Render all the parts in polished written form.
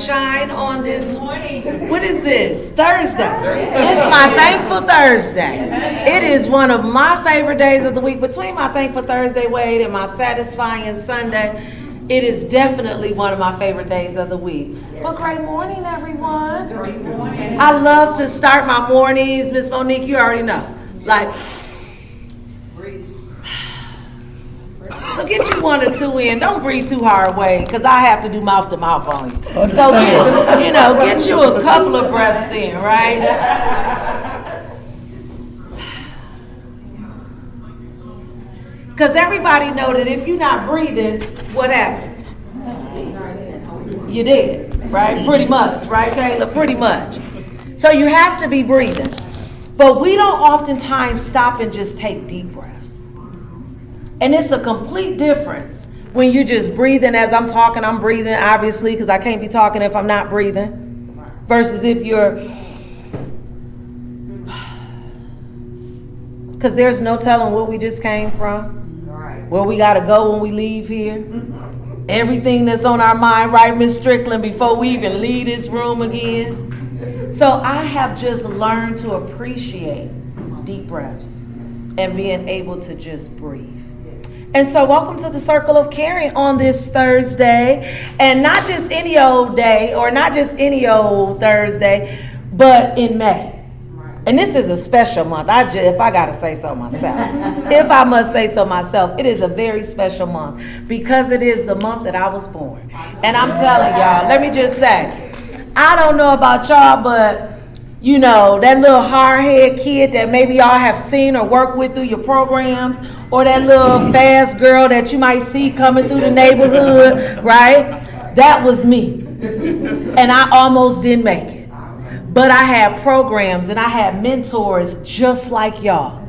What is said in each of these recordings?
shine on this morning. What is this? Thursday. It's my Thankful Thursday. It is one of my favorite days of the week. Between my Thankful Thursday, Wade, and my Satisfying Sunday, it is definitely one of my favorite days of the week. Well, great morning, everyone. Great morning. I love to start my mornings. Miss Monique, you already know. Like, so get you one or two in. Don't breathe too hard, Wade, because I have to do mouth to mouth on you. So get you a couple of breaths in, right? Because everybody know that if you're not breathing, what happens? You're dead, right? Pretty much, right, Kayla? Pretty much. So you have to be breathing. But we don't oftentimes stop and just take deep breaths. And it's a complete difference when you're just breathing. As I'm talking, I'm breathing, obviously, because I can't be talking if I'm not breathing. Versus if you're... Because there's no telling where we just came from. Where we got to go when we leave here. Everything that's on our mind, right, Miss Strickland, before we even leave this room again. So I have just learned to appreciate deep breaths and being able to just breathe. And so welcome to the Circle of Caring on this Thursday. And not just any old day or not just any old Thursday, but in May. And this is a special month. If I got to say so myself. If I must say so myself, it is a very special month because it is the month that I was born. And I'm telling y'all, let me just say, I don't know about y'all, but you know, that little hard-head kid that maybe y'all have seen or worked with through your programs, or that little fast girl that you might see coming through the neighborhood, right? That was me. And I almost didn't make it. But I had programs and I had mentors just like y'all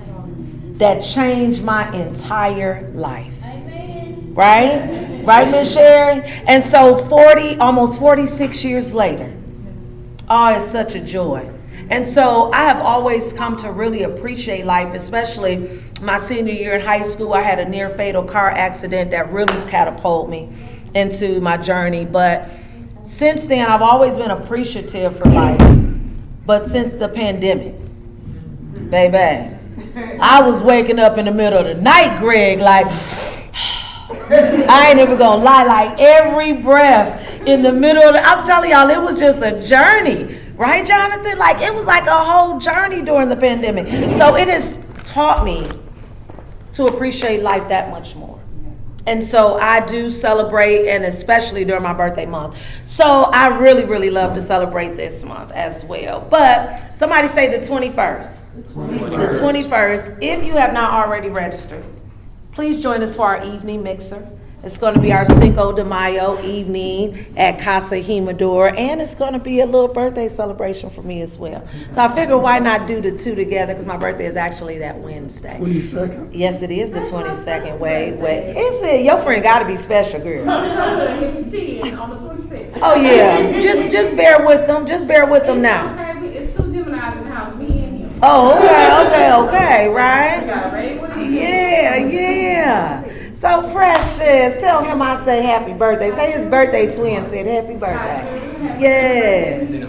that changed my entire life. Amen. Right? Right, Miss Sherry? And so almost 46 years later, oh, it's such a joy. And so I have always come to really appreciate life, especially my senior year in high school. I had a near fatal car accident that really catapulted me into my journey. But since then, I've always been appreciative for life. But since the pandemic, baby, I was waking up in the middle of the night, Greg, like, I ain't even gonna lie, like every breath in the middle of I'm telling y'all, it was just a journey, right, Jonathan? Like, it was like a whole journey during the pandemic. So it has taught me to appreciate life that much more. And so I do celebrate, and especially during my birthday month. So I really, really love to celebrate this month as well. But somebody say the 21st. The 21st. If you have not already registered, please join us for our evening mixer. It's going to be our Cinco de Mayo evening at Casa Jimador, and it's going to be a little birthday celebration for me as well. So I figured why not do the two together, because my birthday is actually that Wednesday. 22nd? Yes, it is the 22nd. Wait. Is it? Your friend got to be special, girl. Oh, yeah. Just bear with them. Just bear with them now. It's two Geminis in the house, me and him. Oh, okay, right? Yeah. So precious. Tell him I say happy birthday. Say his birthday twin said happy birthday. Yes.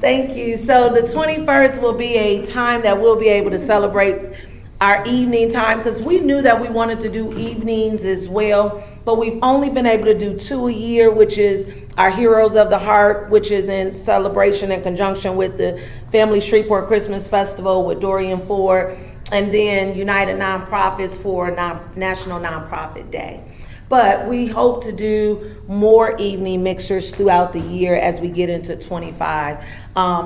Thank you. So the 21st will be a time that we'll be able to celebrate our evening time, because we knew that we wanted to do evenings as well, but we've only been able to do 2 a year, which is our Heroes of the Heart, which is in celebration in conjunction with the Family Shreveport Christmas Festival with Dorian Ford, and then United Nonprofits for National Nonprofit Day. But we hope to do more evening mixers throughout the year as we get into 25,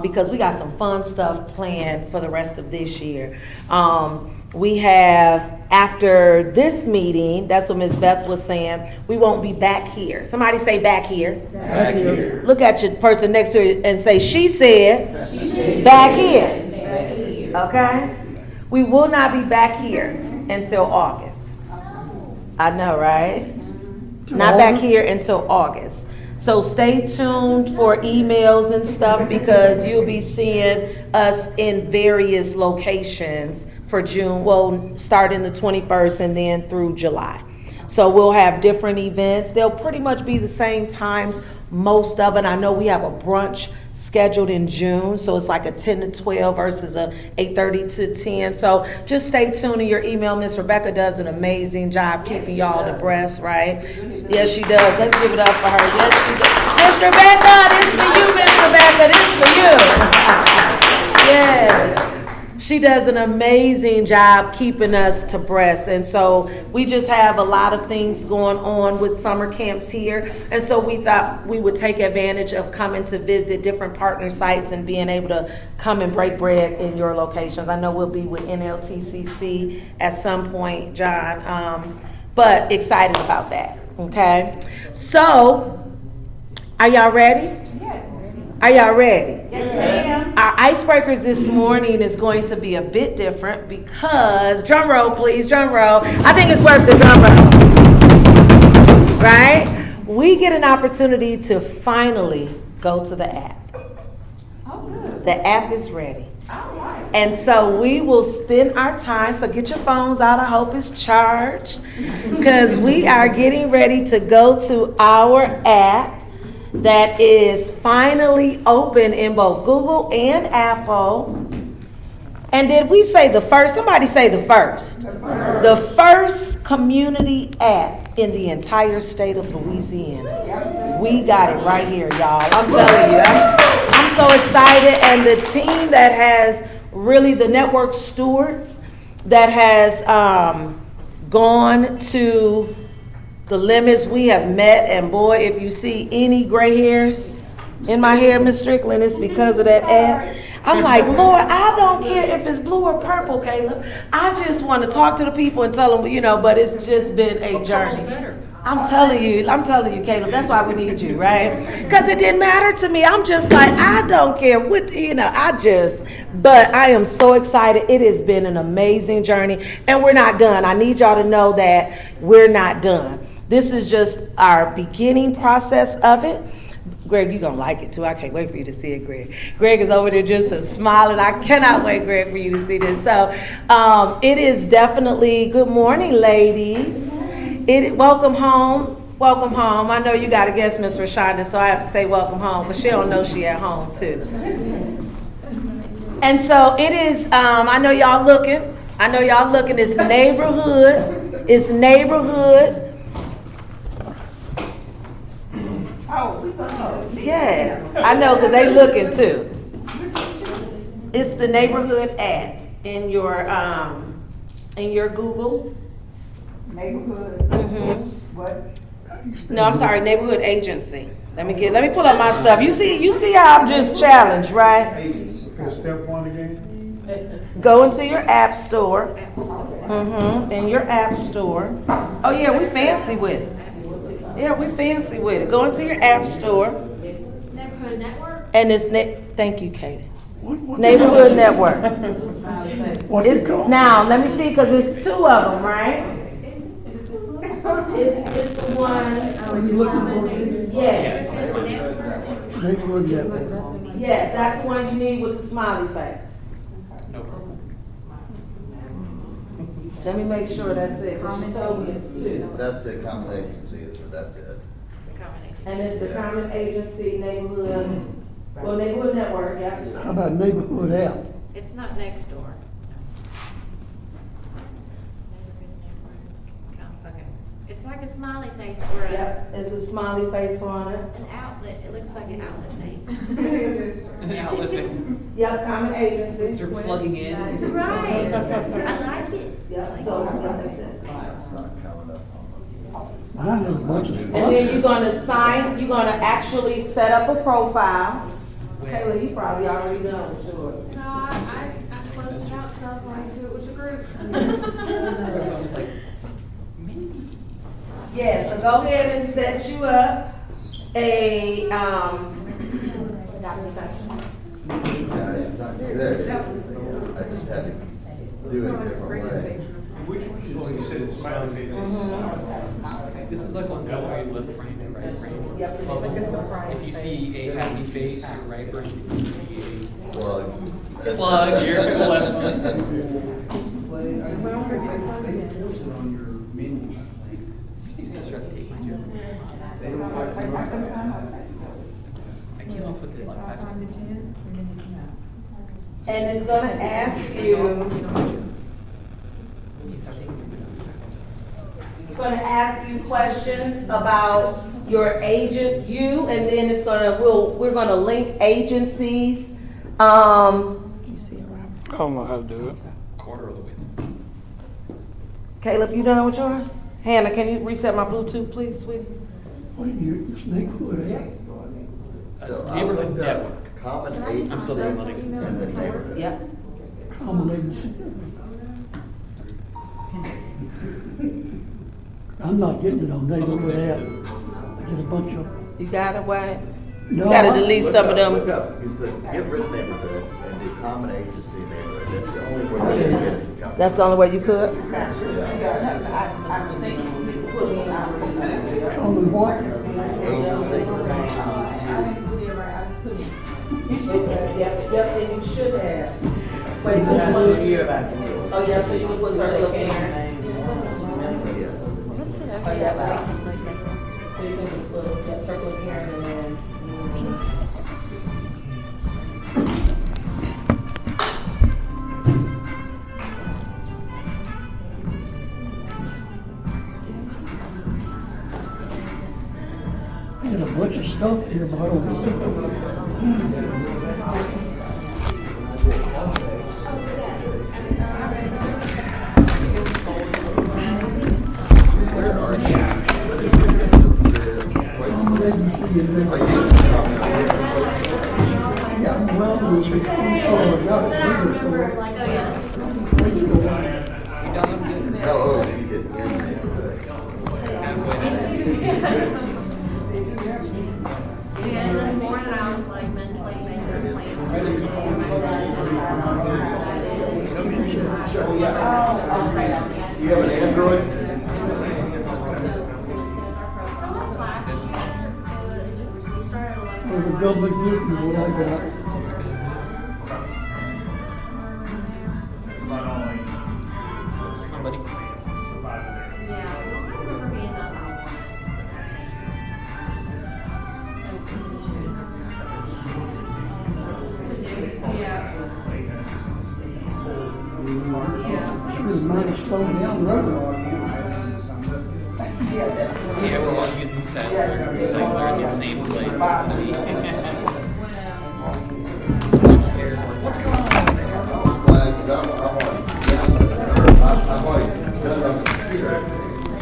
because we got some fun stuff planned for the rest of this year. We have, after this meeting, that's what Ms. Beth was saying, we won't be back here. Somebody say back here. Back here. Look at your person next to you and say, she said, back here. Okay? We will not be back here until August. I know, right? Not back here until August. So stay tuned for emails and stuff, because you'll be seeing us in various locations for June. Well, starting the 21st and then through July. So we'll have different events. They'll pretty much be the same times most of it. I know we have a brunch scheduled in June, so it's like a 10 to 12 versus a 8:30 to 10. So just stay tuned in your email. Miss Rebecca does an amazing job keeping y'all abreast, right? Yes, she does. Let's give it up for her. Yes, she does. Miss Rebecca, this for you, Miss Rebecca. This for you. Yes. She does an amazing job keeping us abreast. And so we just have a lot of things going on with summer camps here. And so we thought we would take advantage of coming to visit different partner sites and being able to come and break bread in your locations. I know we'll be with NLTCC at some point, John, but excited about that, okay? So, are y'all ready? Are y'all ready? Yes, ma'am. Our icebreakers this morning is going to be a bit different because, drum roll please, drum roll. I think it's worth the drum roll. Right? We get an opportunity to finally go to the app. Oh, good. The app is ready. All right. And so we will spend our time, so get your phones out, I hope it's charged, because we are getting ready to go to our app that is finally open in both Google and Apple. And did we say the first? Somebody say the first. The first community app in the entire state of Louisiana. We got it right here, y'all. I'm telling you. I'm so excited. And the team that has really, the network stewards that has gone to the limits we have met, and boy, if you see any gray hairs in my hair, Miss Strickland, it's because of that ad. I'm like, Lord, I don't care if it's blue or purple, Caleb. I just want to talk to the people and tell them, but it's just been a journey. I'm telling you, Caleb, that's why we need you, right? Because it didn't matter to me. I'm just like, I don't care what, but I am so excited. It has been an amazing journey, and we're not done. I need y'all to know that we're not done. This is just our beginning process of it. Greg, you're going to like it too. I can't wait for you to see it, Greg. Greg is over there just smiling. I cannot wait, Greg, for you to see this. So it is definitely, good morning, ladies. Welcome home. Welcome home. I know you got to guess Miss Rashonda, so I have to say welcome home, but she don't know she at home too. And so it is, I know y'all looking. It's neighborhood. It's neighborhood. Yes, I know, because they looking too. It's the neighborhood app in your Google. Neighborhood. Mm-hmm. What? No, I'm sorry, neighborhood agency. Let me pull up my stuff. You see how I'm just challenged, right? Step one again. Go into your app store. Mm-hmm. In your app store. Oh yeah, we fancy with it. Go into your app store. Neighborhood Network? And it's thank you, Katie. Neighborhood Network. What's it called? Now, let me see, because it's two of them, right? It's the one. Are you looking for it? Yes. Neighborhood Network. Yes, that's the one you need with the smiley face. Let me make sure that's it. She told me it's two. That's a common agency, but that's it. And it's the Common Agency Neighborhood Network, yeah. How about neighborhood app? It's not next door. Okay. It's like a smiley face or Yep, it's a smiley face on it. an outlet. It looks like an outlet face. Yep, Common Agency. You're plugging in. Right. I like it. Yep, so like I said. Mine has a bunch of And then spots. you're gonna actually set up a profile. Kayla, you probably already done with yours. No, I closed it out because I was going to do it with the group. Yeah, so go ahead and set you up a, There it is. I just had to do it a different way. Which one you said it's smiley faces? This is like on the right left brain and right brain. If you see a happy face, your right brain. If you see Plug. Plug your left one. And it's gonna ask you, it's gonna ask you questions about your agent, and then it's gonna, we're gonna link agencies. You see it, Robert? I don't know how to do it. Quarter of the way. Caleb, you done with yours? Hannah, can you reset my Bluetooth, please, sweetie? What are you, neighborhood help? So I Neighborhood looked network. up common I'm still agency downloading it. and the neighborhood. Yep. Common agency. I'm not getting it on neighborhood app. I get a bunch of, You got it, Wade? no. You gotta I- delete Look some of up- them. Look up, is to get rid of neighborhood and do common agency neighborhood. That's the only way to get it to come. That's the only way you could? Common what? Agency. You should have, yep, and you should have. Wait, Neighborhood. oh, yeah, so you can put circle here. Yes. Oh, yeah, wow. So you can just put, yep, circle here and then. I get a bunch of stuff here, but I don't see it. Where are you? Common agency and neighborhood. Yeah, well, there's a food store, I got it, liquor store. Oh, you did in neighborhood. Yeah, this morning I was like mentally making a Do you have an Android? So the government gives me what I got. Come on, buddy. Yeah, I remember being up. Yeah. Yeah. Sure, might have slowed down the road. Yeah, we're all using sets. We're in the same place. Glad, 'cause I'm always done on the computer,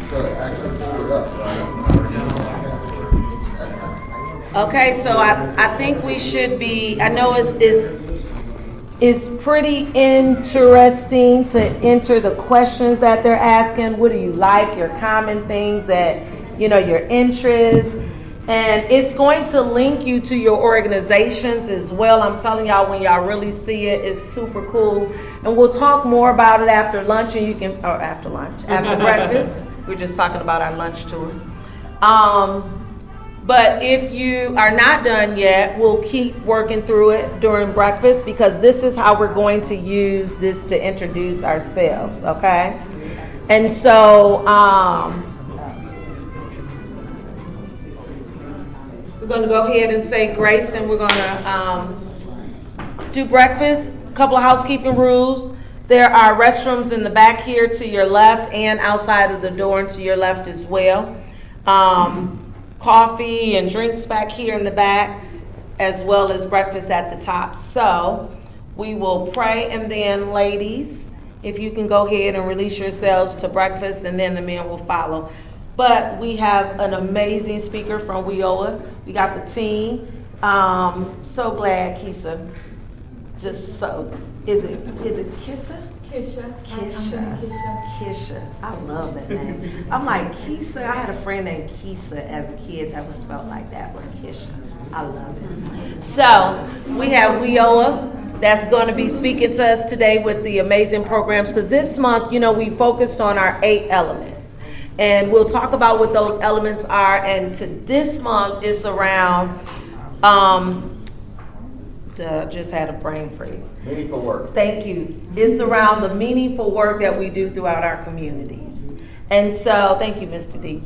so it actually pulled it up. Okay, so I think we should be, I know it's pretty interesting to enter the questions that they're asking. What do you like? Your common things that, your interests. And it's going to link you to your organizations as well. I'm telling y'all, when y'all really see it, it's super cool. And we'll talk more about it after lunch, and after breakfast. We're just talking about our lunch tour. But if you are not done yet, we'll keep working through it during breakfast, because this is how we're going to use this to introduce ourselves, okay? And so, we're gonna go ahead and say grace, and we're gonna do breakfast. A couple of housekeeping rules. There are restrooms in the back here to your left and outside of the door and to your left as well. Coffee and drinks back here in the back, as well as breakfast at the top. So we will pray, and then ladies, if you can go ahead and release yourselves to breakfast, and then the men will follow. But we have an amazing speaker from WIOA. We got the team. So glad, Kisa. Is it Kissa? Kisha. I love that name. I'm like, Kisa. I had a friend named Kisa as a kid that was spelled like that, but Kisha. I love it. So we have WIOA that's going to be speaking to us today with the amazing programs, because this month, we focused on our 8 elements. And we'll talk about what those elements are. And to this month, it's around, just had a brain freeze. Meaningful work. Thank you. It's around the meaningful work that we do throughout our communities. And so, thank you, Mr. D.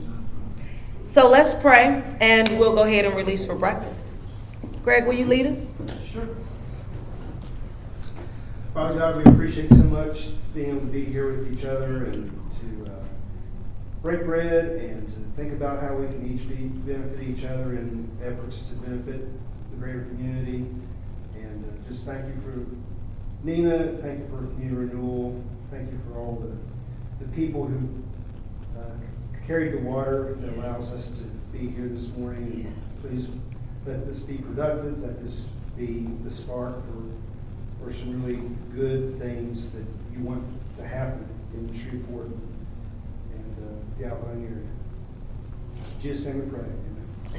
So let's pray, and we'll go ahead and release for breakfast. Greg, will you lead us? Sure. Father God, we appreciate so much being able to be here with each other and to break bread and to think about how we can each benefit each other in efforts to benefit the greater community. And just thank you for Nina, thank you for community renewal, thank you for all the people who carried the water that allows us to be here this morning. Yes. Please let this be productive, let this be the spark for some really good things that you want to happen in Shreveport and the outlying area. In Jesus' name we pray.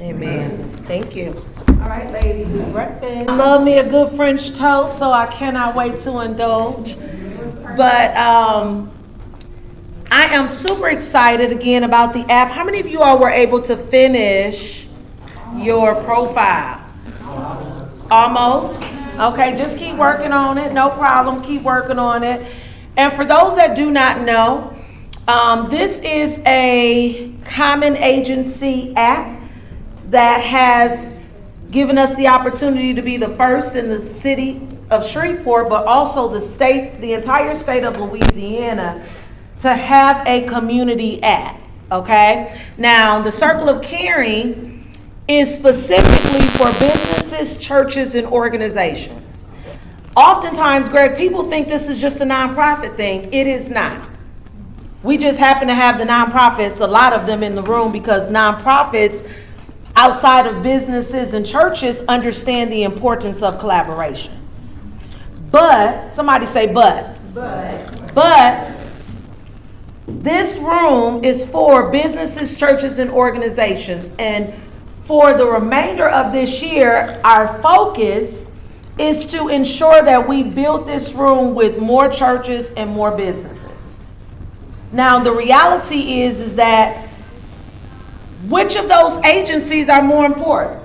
Amen. Thank you. All right, ladies, breakfast. I love me a good French toast, so I cannot wait to indulge. But I am super excited again about the app. How many of you all were able to finish your profile? Almost? Okay, just keep working on it. No problem. Keep working on it. And for those that do not know, this is a common agency app that has given us the opportunity to be the first in the city of Shreveport, but also the entire state of Louisiana, to have a community app, okay? Now, the Circle of Caring is specifically for businesses, churches, and organizations. Oftentimes, Greg, people think this is just a nonprofit thing. It is not. We just happen to have the nonprofits, a lot of them in the room, because nonprofits outside of businesses and churches understand the importance of collaboration. But, somebody say but. But, this room is for businesses, churches, and organizations. And for the remainder of this year, our focus is to ensure that we build this room with more churches and more businesses. Now, the reality is that which of those agencies are more important?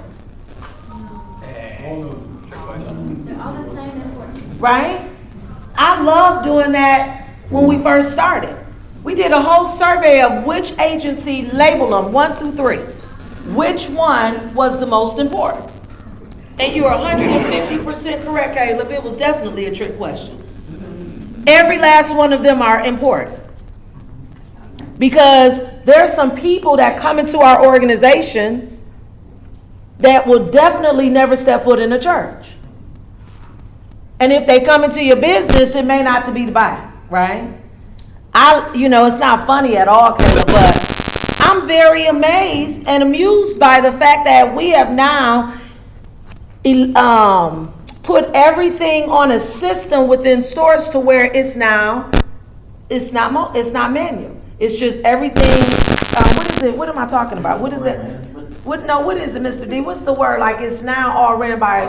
All the same important. Right? I love doing that when we first started. We did a whole survey of which agency, label them 1 through 3. Which one was the most important? And you are 150% correct, Caleb. It was definitely a trick question. Every last one of them are important. Because there are some people that come into our organizations that will definitely never step foot in a church. And if they come into your business, it may not to be to buy, right? It's not funny at all, Caleb, but I'm very amazed and amused by the fact that we have now put everything on a system within stores to where it's not manual. It's just everything. What is it? What am I talking about? What is it? What is it, Mr. D? What's the word? Like it's now all ran by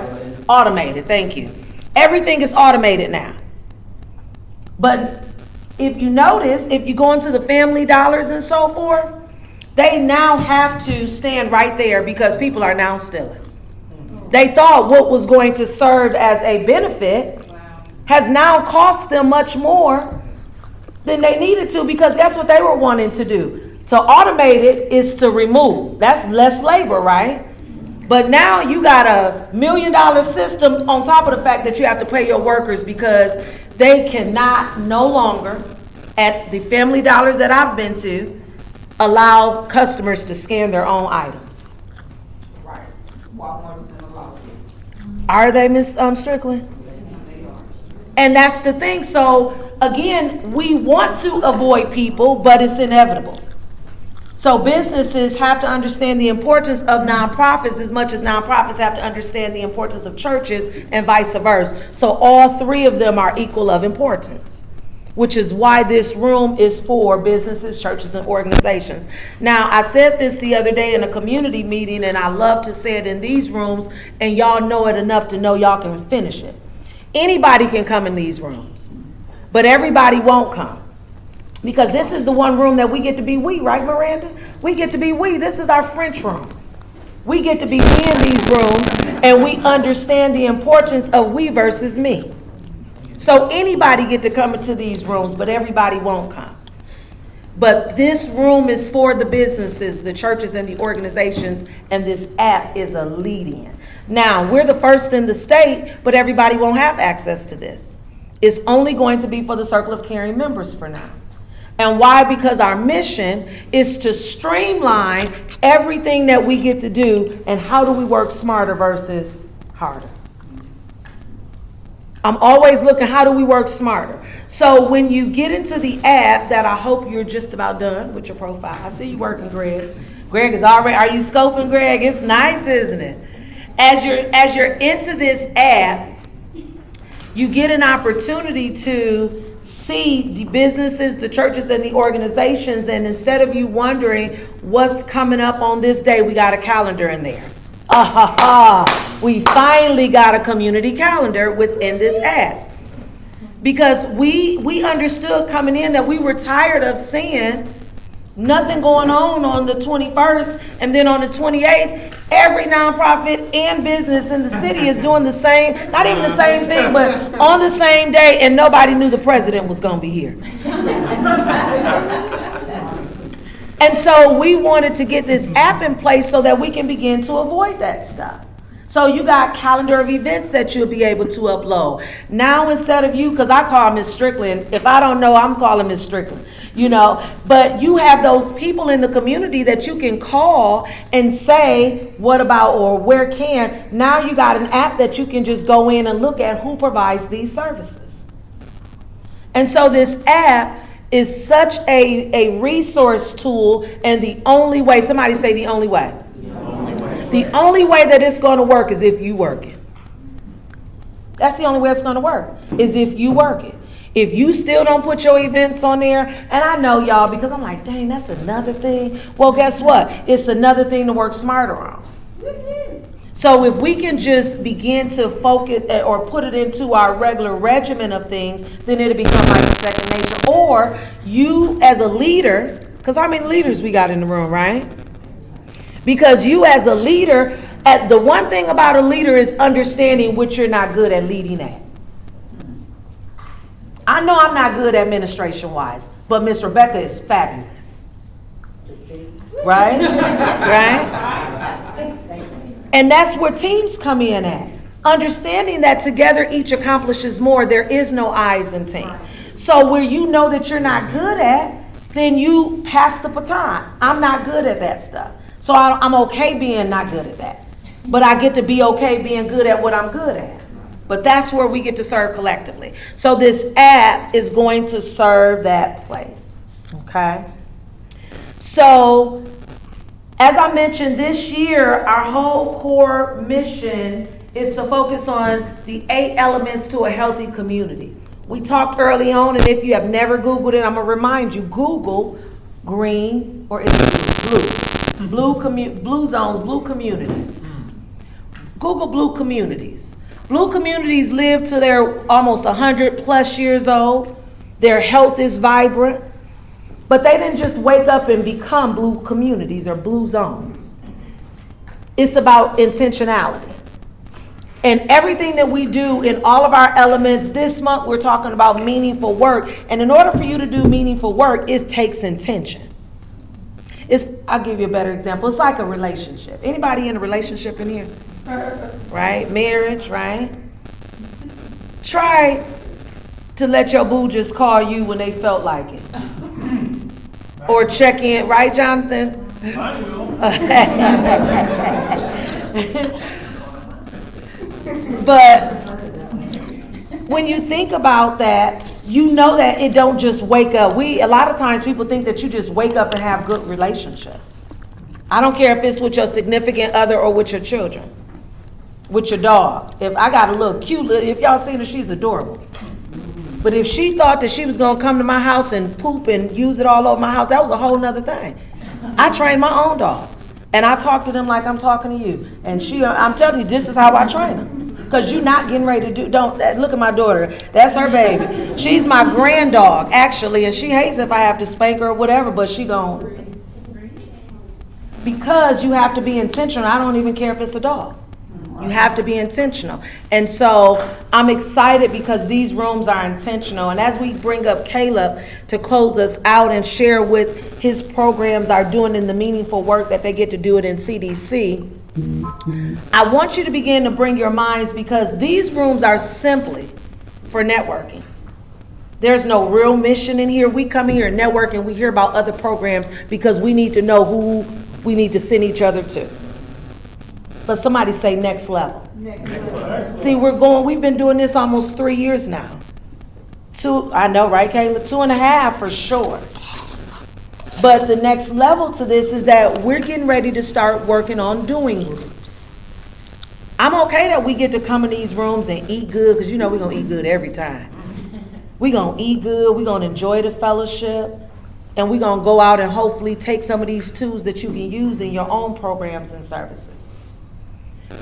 automated. Thank you. Everything is automated now. But if you notice, if you go into the Family Dollars and so forth, they now have to stand right there because people are now stealing. They thought what was going to serve as a benefit has now cost them much more than they needed to, because that's what they were wanting to do. To automate it is to remove. That's less labor, right? But now you got a $1 million system on top of the fact that you have to pay your workers because they cannot no longer, at the Family Dollars that I've been to, allow customers to scan their own items. Right. Walmart is in a lawsuit. Are they, Miss Strickland? And that's the thing. So again, we want to avoid people, but it's inevitable. So businesses have to understand the importance of nonprofits as much as nonprofits have to understand the importance of churches and vice versa. So all three of them are equal of importance, which is why this room is for businesses, churches, and organizations. Now, I said this the other day in a community meeting, and I love to say it in these rooms, and y'all know it enough to know y'all can finish it. Anybody can come in these rooms, but everybody won't come. Because this is the one room that we get to be we, right, Miranda? We get to be we. This is our French room. We get to be we in these rooms, and we understand the importance of we versus me. So anybody get to come into these rooms, but everybody won't come. But this room is for the businesses, the churches, and the organizations, and this app is a lead-in. Now, we're the first in the state, but everybody won't have access to this. It's only going to be for the Circle of Caring members for now. And why? Because our mission is to streamline everything that we get to do, and how do we work smarter versus harder. I'm always looking, how do we work smarter? So when you get into the app, that I hope you're just about done with your profile. I see you working, Greg. Greg is already, are you scoping, Greg? It's nice, isn't it? As you're into this app, you get an opportunity to see the businesses, the churches, and the organizations, and instead of you wondering what's coming up on this day, we got a calendar in there. We finally got a community calendar within this app. Because we understood coming in that we were tired of seeing nothing going on the 21st, and then on the 28th, every nonprofit and business in the city is doing the same, not even the same thing, but on the same day, and nobody knew the president was going to be here. And so we wanted to get this app in place so that we can begin to avoid that stuff. So you got calendar of events that you'll be able to upload. Now instead of you, because I call Miss Strickland, if I don't know, I'm calling Miss Strickland. You know, but you have those people in the community that you can call and say, what about, or where can. Now you got an app that you can just go in and look at who provides these services. And so this app is such a resource tool, and the only way, somebody say the only way. The only way that it's going to work is if you work it. That's the only way it's going to work, is if you work it. If you still don't put your events on there, and I know y'all, because I'm like, dang, that's another thing. Well, guess what? It's another thing to work smarter on. So if we can just begin to focus or put it into our regular regimen of things, then it'll become like a second nature. Or you as a leader, because how many leaders we got in the room, right? Because you as a leader, the one thing about a leader is understanding what you're not good at leading at. I know I'm not good administration-wise, but Miss Rebecca is fabulous. Right? Right? And that's where teams come in at. Understanding that together each accomplishes more. There is no I's in team. So where you know that you're not good at, then you pass the baton. I'm not good at that stuff. So I'm okay being not good at that. But I get to be okay being good at what I'm good at. But that's where we get to serve collectively. So this app is going to serve that place. Okay? So, as I mentioned, this year, our whole core mission is to focus on the 8 elements to a healthy community. We talked early on, and if you have never Googled it, I'm going to remind you, Google green, or is it blue zones, blue communities. Google blue communities. Blue communities live till they're almost 100 plus years old. Their health is vibrant. But they didn't just wake up and become blue communities or blue zones. It's about intentionality. And everything that we do in all of our elements, this month we're talking about meaningful work. And in order for you to do meaningful work, it takes intention. I'll give you a better example. It's like a relationship. Anybody in a relationship in here? Right? Marriage, right? Try to let your boo just call you when they felt like it. Or check in, right, Jonathan? I will. But when you think about that, you know that it don't just wake up. A lot of times people think that you just wake up and have good relationships. I don't care if it's with your significant other or with your children. With your dog. If I got a little cute, if y'all seen her, she's adorable. But if she thought that she was going to come to my house and poop and use it all over my house, that was a whole nother thing. I train my own dogs. And I talk to them like I'm talking to you. And I'm telling you, this is how I train them. Because you're not getting ready to look at my daughter. That's her baby. She's my grand dog, actually. And she hates if I have to spank her or whatever, but she gon'. Because you have to be intentional. I don't even care if it's a dog. You have to be intentional. And so I'm excited because these rooms are intentional. And as we bring up Caleb to close us out and share what his programs are doing in the meaningful work that they get to do it in CDC, I want you to begin to bring your minds, because these rooms are simply for networking. There's no real mission in here. We come in here and network, and we hear about other programs because we need to know who we need to send each other to. But somebody say next level. See, we've been doing this almost 3 years now. I know, right, Kayla? 2.5 for sure. But the next level to this is that we're getting ready to start working on doing groups. I'm okay that we get to come in these rooms and eat good, because you know we're going to eat good every time. We're going to eat good, we're going to enjoy the fellowship, and we're going to go out and hopefully take some of these tools that you can use in your own programs and services.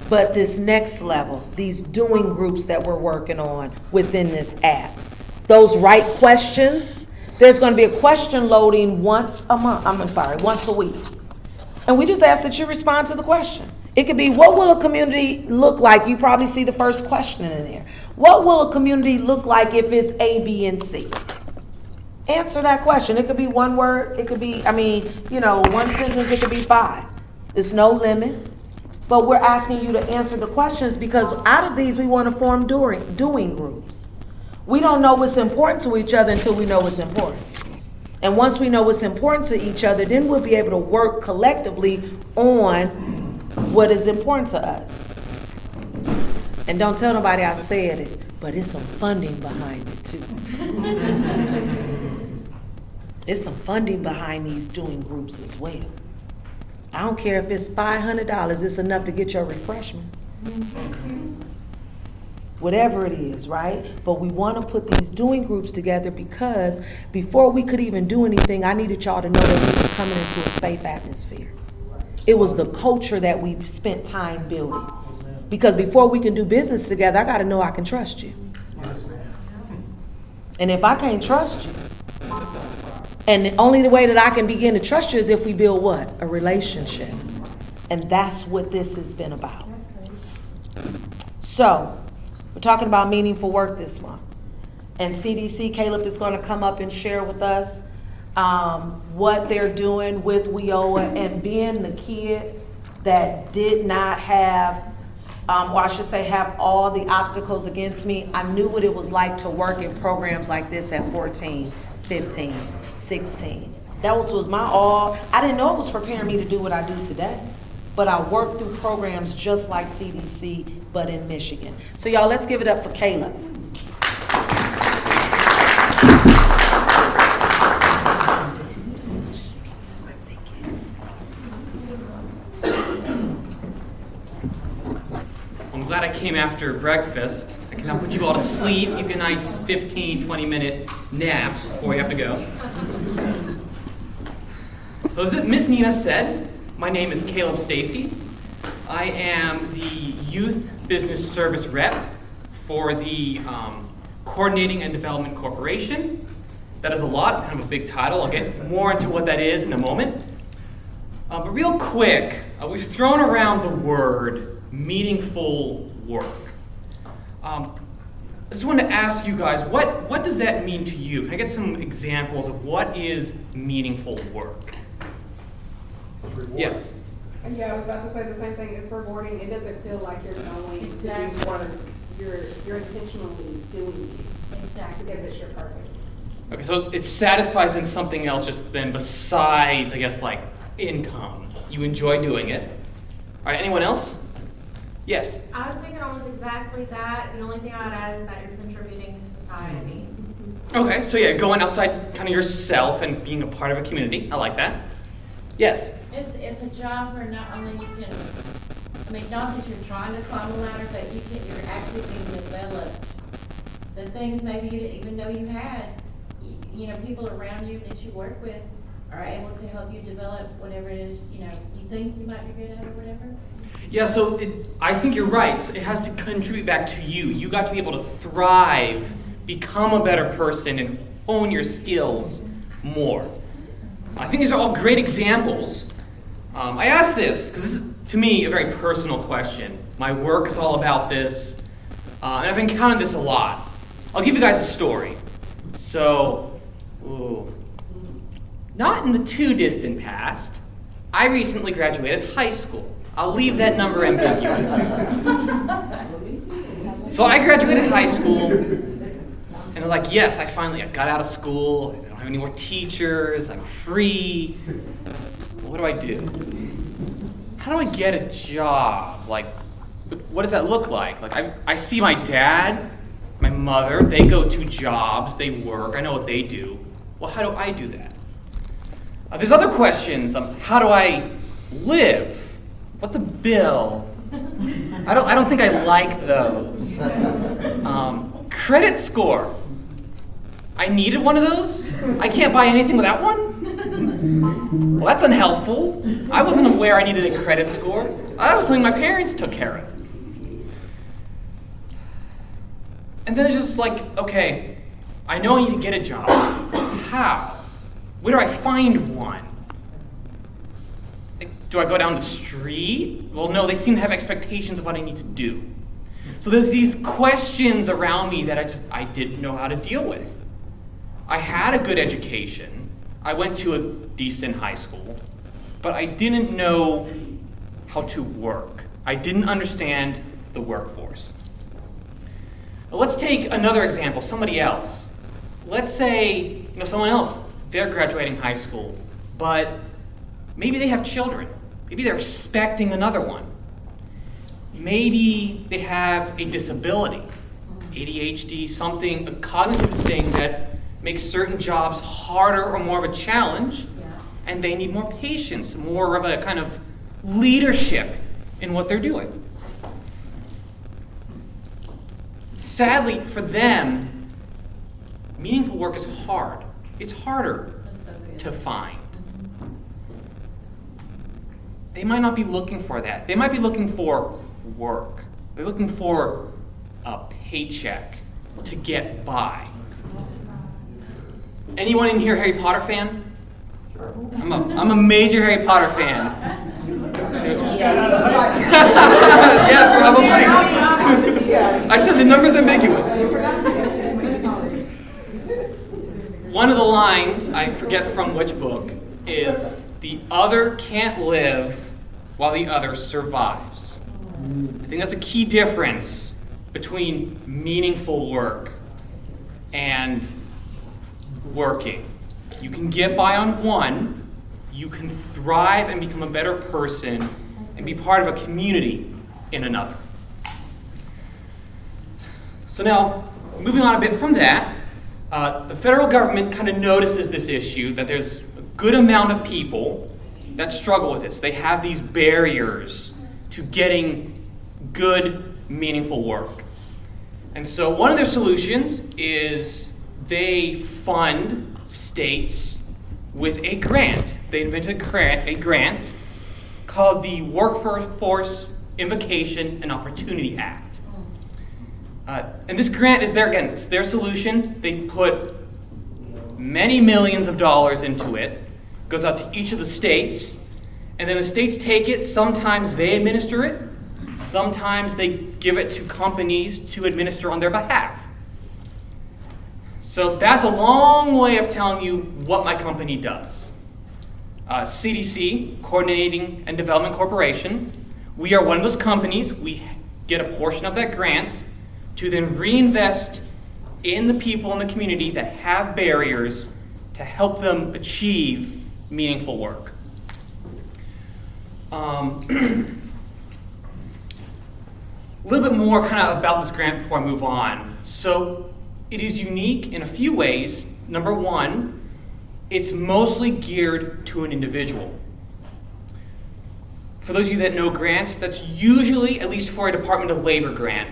But this next level, these doing groups that we're working on within this app, those right questions, there's going to be a question loading once a week. And we just ask that you respond to the question. It could be, what will a community look like? You probably see the first question in there. What will a community look like if it's A, B, and C? Answer that question. It could be one word. It could be, one sentence. It could be 5. It's no limit. But we're asking you to answer the questions, because out of these, we want to form doing groups. We don't know what's important to each other until we know what's important. And once we know what's important to each other, then we'll be able to work collectively on what is important to us. And don't tell nobody I said it, but it's some funding behind it too. It's some funding behind these doing groups as well. I don't care if it's $500, it's enough to get your refreshments. Whatever it is, right? But we want to put these doing groups together, because before we could even do anything, I needed y'all to know that we were coming into a safe atmosphere. It was the culture that we spent time building. Because before we can do business together, I got to know I can trust you. And if I can't trust you, and the only way that I can begin to trust you is if we build what? A relationship. And that's what this has been about. So, we're talking about meaningful work this month. And CDC, Caleb is going to come up and share with us what they're doing with WIOA, and being the kid that did not have, or I should say have all the obstacles against me. I knew what it was like to work in programs like this at 14, 15, 16. That was my all. I didn't know it was preparing me to do what I do today. But I worked through programs just like CDC, but in Michigan. So y'all, let's give it up for Caleb. I'm glad I came after breakfast. I can now put you all to sleep, give you a nice 15, 20-minute nap before you have to go. So as Miss Nina said, my name is Caleb Stacy. I am the Youth Business Service Rep for the Coordinating and Development Corporation. That is a lot, kind of a big title. I'll get more into what that is in a moment. But real quick, we've thrown around the word meaningful work. I just wanted to ask you guys, what does that mean to you? Can I get some examples of what is meaningful work? Yes. Yeah, I was about to say the same thing. It's rewarding. It doesn't feel like you're going to do work. You're intentionally doing it. Exactly. Because it's your purpose. Okay, so it satisfies then something else just then besides, I guess, like income. You enjoy doing it. All right, anyone else? Yes. I was thinking almost exactly that. The only thing I would add is that you're contributing to society. Okay, so yeah, going outside kind of yourself and being a part of a community. I like that. Yes. It's a job where not only you can, not that you're trying to climb a ladder, but you're actually being developed. The things maybe you didn't even know you had, people around you that you work with are able to help you develop whatever it is, you think you might be good at or whatever. Yeah, so I think you're right. It has to contribute back to you. You got to be able to thrive, become a better person, and hone your skills more. I think these are all great examples. I ask this because this is, to me, a very personal question. My work is all about this, and I've encountered this a lot. I'll give you guys a story. So, not in the too distant past, I recently graduated high school. I'll leave that number ambiguous. So I graduated high school, and I'm like, yes, I got out of school. I don't have any more teachers. I'm free. What do I do? How do I get a job? Like, what does that look like? Like, I see my dad, my mother, they go to jobs, they work, I know what they do. Well, how do I do that? There's other questions. How do I live? What's a bill? I don't think I like those. Credit score. I needed one of those? I can't buy anything without one? Well, that's unhelpful. I wasn't aware I needed a credit score. That was something my parents took care of. And then it's just like, okay, I know I need to get a job. How? Where do I find one? Like, do I go down the street? Well, no, they seem to have expectations of what I need to do. So there's these questions around me that I didn't know how to deal with. I had a good education. I went to a decent high school, but I didn't know how to work. I didn't understand the workforce. Now, let's take another example, somebody else. Let's say, someone else, they're graduating high school, but maybe they have children. Maybe they're expecting another one. Maybe they have a disability, ADHD, something, a cognitive thing that makes certain jobs harder or more of a challenge, and they need more patience, more of a kind of leadership in what they're doing. Sadly, for them, meaningful work is hard. It's harder to find. They might not be looking for that. They might be looking for work. They're looking for a paycheck to get by. Anyone in here Harry Potter fan? I'm a major Harry Potter fan. Yeah, probably. I said the number's ambiguous. One of the lines, I forget from which book, is the other can't live while the other survives. I think that's a key difference between meaningful work and working. You can get by on one, you can thrive and become a better person and be part of a community in another. So now, moving on a bit from that, the federal government kind of notices this issue, that there's a good amount of people that struggle with this. They have these barriers to getting good, meaningful work. And so one of their solutions is they fund states with a grant. They invented a grant called the Workforce Invocation and Opportunity Act. And this grant is it's their solution. They put many millions of dollars into it. It goes out to each of the states, and then the states take it. Sometimes they administer it. Sometimes they give it to companies to administer on their behalf. So that's a long way of telling you what my company does. CDC, Coordinating and Development Corporation, we are one of those companies. We get a portion of that grant to then reinvest in the people in the community that have barriers to help them achieve meaningful work. A little bit more kind of about this grant before I move on. So it is unique in a few ways. Number one, it's mostly geared to an individual. For those of you that know grants, that's usually, at least for a Department of Labor grant,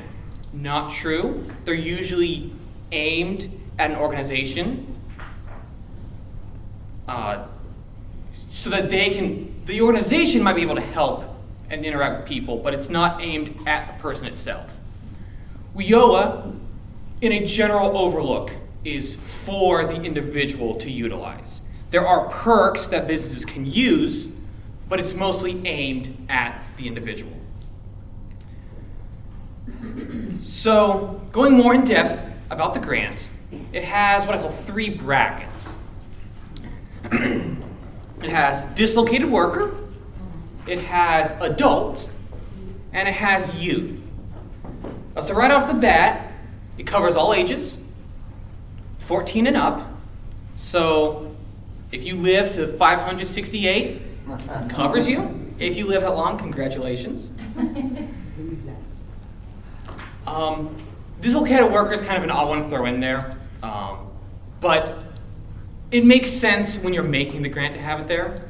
not true. They're usually aimed at an organization so that the organization might be able to help and interact with people, but it's not aimed at the person itself. WIOA, in a general overlook, is for the individual to utilize. There are perks that businesses can use, but it's mostly aimed at the individual. So, going more in depth about the grant, it has what I call 3 brackets. It has dislocated worker, it has adult, and it has youth. So right off the bat, it covers all ages, 14 and up. So if you live to 568, it covers you. If you live that long, congratulations. Dislocated worker is kind of an odd one to throw in there, but it makes sense when you're making the grant to have it there.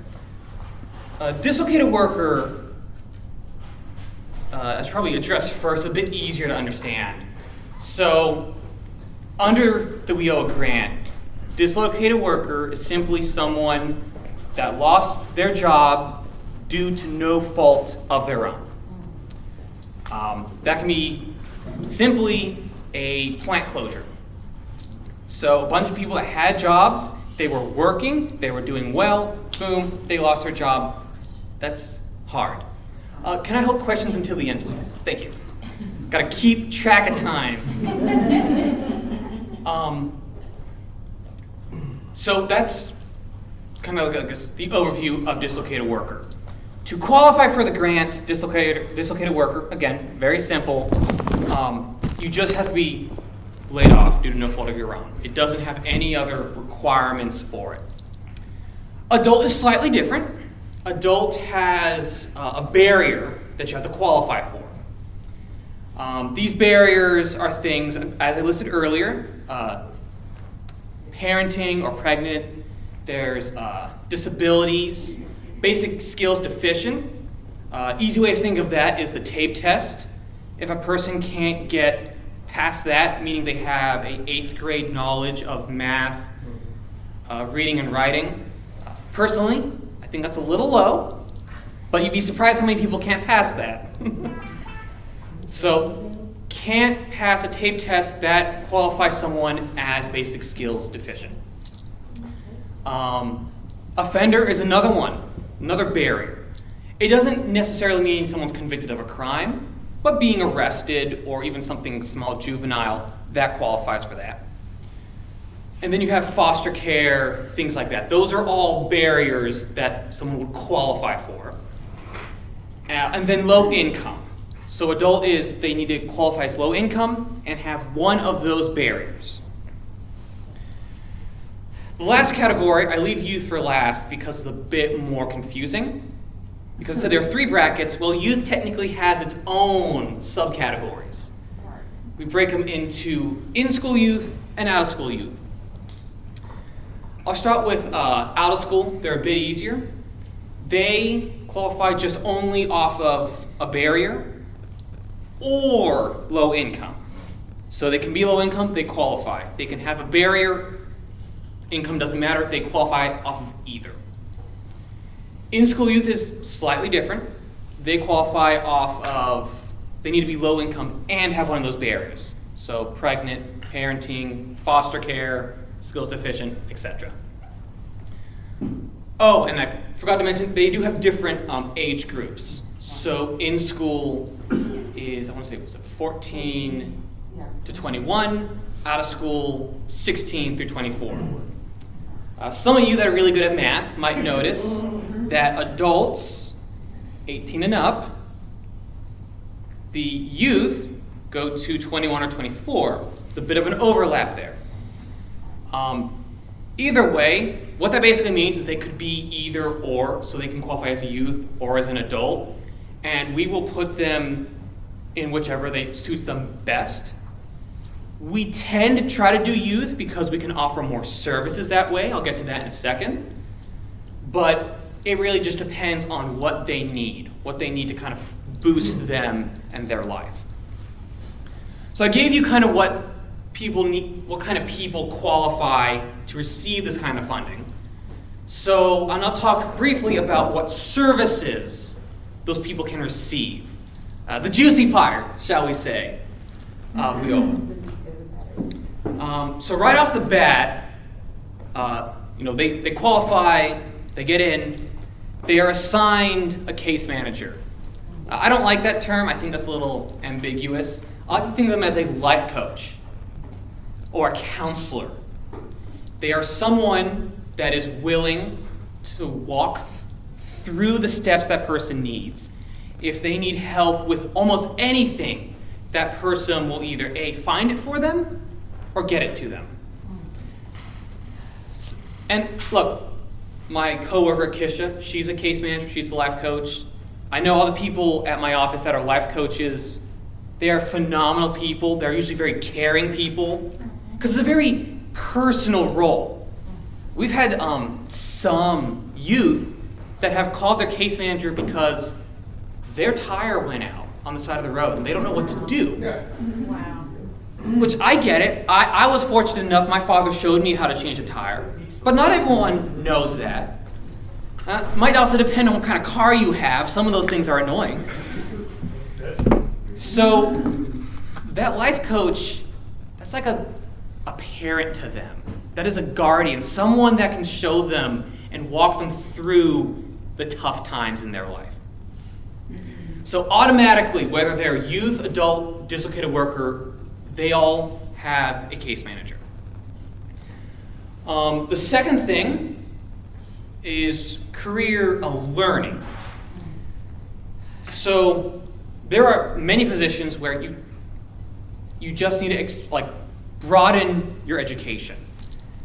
Dislocated worker is probably addressed first, a bit easier to understand. So under the WIOA grant, dislocated worker is simply someone that lost their job due to no fault of their own. That can be simply a plant closure. So a bunch of people that had jobs, they were working, they were doing well, boom, they lost their job. That's hard. Can I hold questions until the end, please? Thank you. Gotta keep track of time. So that's kind of, I guess, the overview of dislocated worker. To qualify for the grant, dislocated worker, again, very simple. You just have to be laid off due to no fault of your own. It doesn't have any other requirements for it. Adult is slightly different. Adult has a barrier that you have to qualify for. These barriers are things, as I listed earlier, parenting or pregnant. There's disabilities, basic skills deficient. Easy way to think of that is the tape test. If a person can't get past that, meaning they have an 8th grade knowledge of math, reading and writing, personally, I think that's a little low, but you'd be surprised how many people can't pass that. So, can't pass a tape test, that qualifies someone as basic skills deficient. Offender is another one, another barrier. It doesn't necessarily mean someone's convicted of a crime, but being arrested or even something small, juvenile, that qualifies for that. And then you have foster care, things like that. Those are all barriers that someone would qualify for. And then low income. So adult is, they need to qualify as low income and have one of those barriers. The last category, I leave youth for last because it's a bit more confusing. Because there are 3 brackets, well, youth technically has its own subcategories. We break them into in-school youth and out-of-school youth. I'll start with out of school. They're a bit easier. They qualify just only off of a barrier or low income. So they can be low income, they qualify. They can have a barrier, income doesn't matter, they qualify off of either. In-school youth is slightly different. They qualify off of, they need to be low income and have one of those barriers. So pregnant, parenting, foster care, skills deficient, etc. Oh, and I forgot to mention, they do have different age groups. So in school is, I want to say, was it 14 to 21, out of school 16 through 24. Some of you that are really good at math might notice that adults 18 and up, the youth go to 21 or 24. It's a bit of an overlap there. Either way, what that basically means is they could be either or, so they can qualify as a youth or as an adult, and we will put them in whichever suits them best. We tend to try to do youth because we can offer more services that way. I'll get to that in a second. But it really just depends on what they need to kind of boost them and their life. So I gave you kind of what people need, what kind of people qualify to receive this kind of funding. So I'll now talk briefly about what services those people can receive. The juicy part, shall we say, of WIOA. So right off the bat, they qualify, they get in, they are assigned a case manager. I don't like that term. I think that's a little ambiguous. I like to think of them as a life coach or a counselor. They are someone that is willing to walk through the steps that person needs. If they need help with almost anything, that person will either A, find it for them or get it to them. And look, my coworker Kisha, she's a case manager, she's a life coach. I know all the people at my office that are life coaches. They are phenomenal people. They're usually very caring people because it's a very personal role. We've had some youth that have called their case manager because their tire went out on the side of the road and they don't know what to do. Wow. Which I get it. I was fortunate enough, my father showed me how to change a tire. But not everyone knows that. Might also depend on what kind of car you have. Some of those things are annoying. So that life coach, that's like a parent to them. That is a guardian, someone that can show them and walk them through the tough times in their life. So automatically, whether they're youth, adult, dislocated worker, they all have a case manager. The second thing is career learning. So there are many positions where you just need to broaden your education.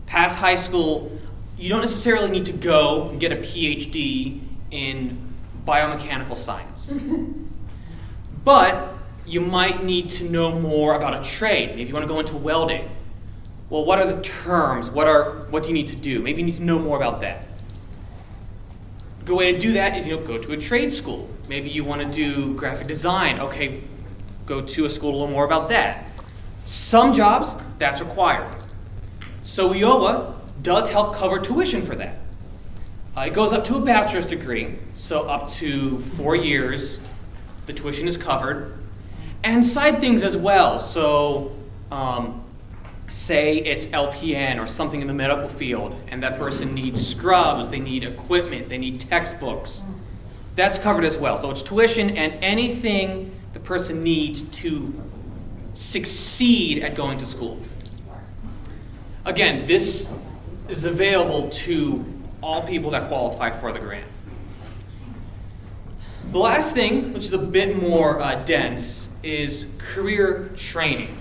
Past high school, you don't necessarily need to go and get a PhD in biomechanical science. But you might need to know more about a trade. Maybe you want to go into welding. Well, what are the terms? What do you need to do? Maybe you need to know more about that. A good way to do that is go to a trade school. Maybe you want to do graphic design. Okay, go to a school to learn more about that. Some jobs, that's required. So WIOA does help cover tuition for that. It goes up to a bachelor's degree, so up to 4 years, the tuition is covered. And side things as well, so say it's LPN or something in the medical field, and that person needs scrubs, they need equipment, they need textbooks. That's covered as well. So it's tuition and anything the person needs to succeed at going to school. Again, this is available to all people that qualify for the grant. The last thing, which is a bit more dense, is career training.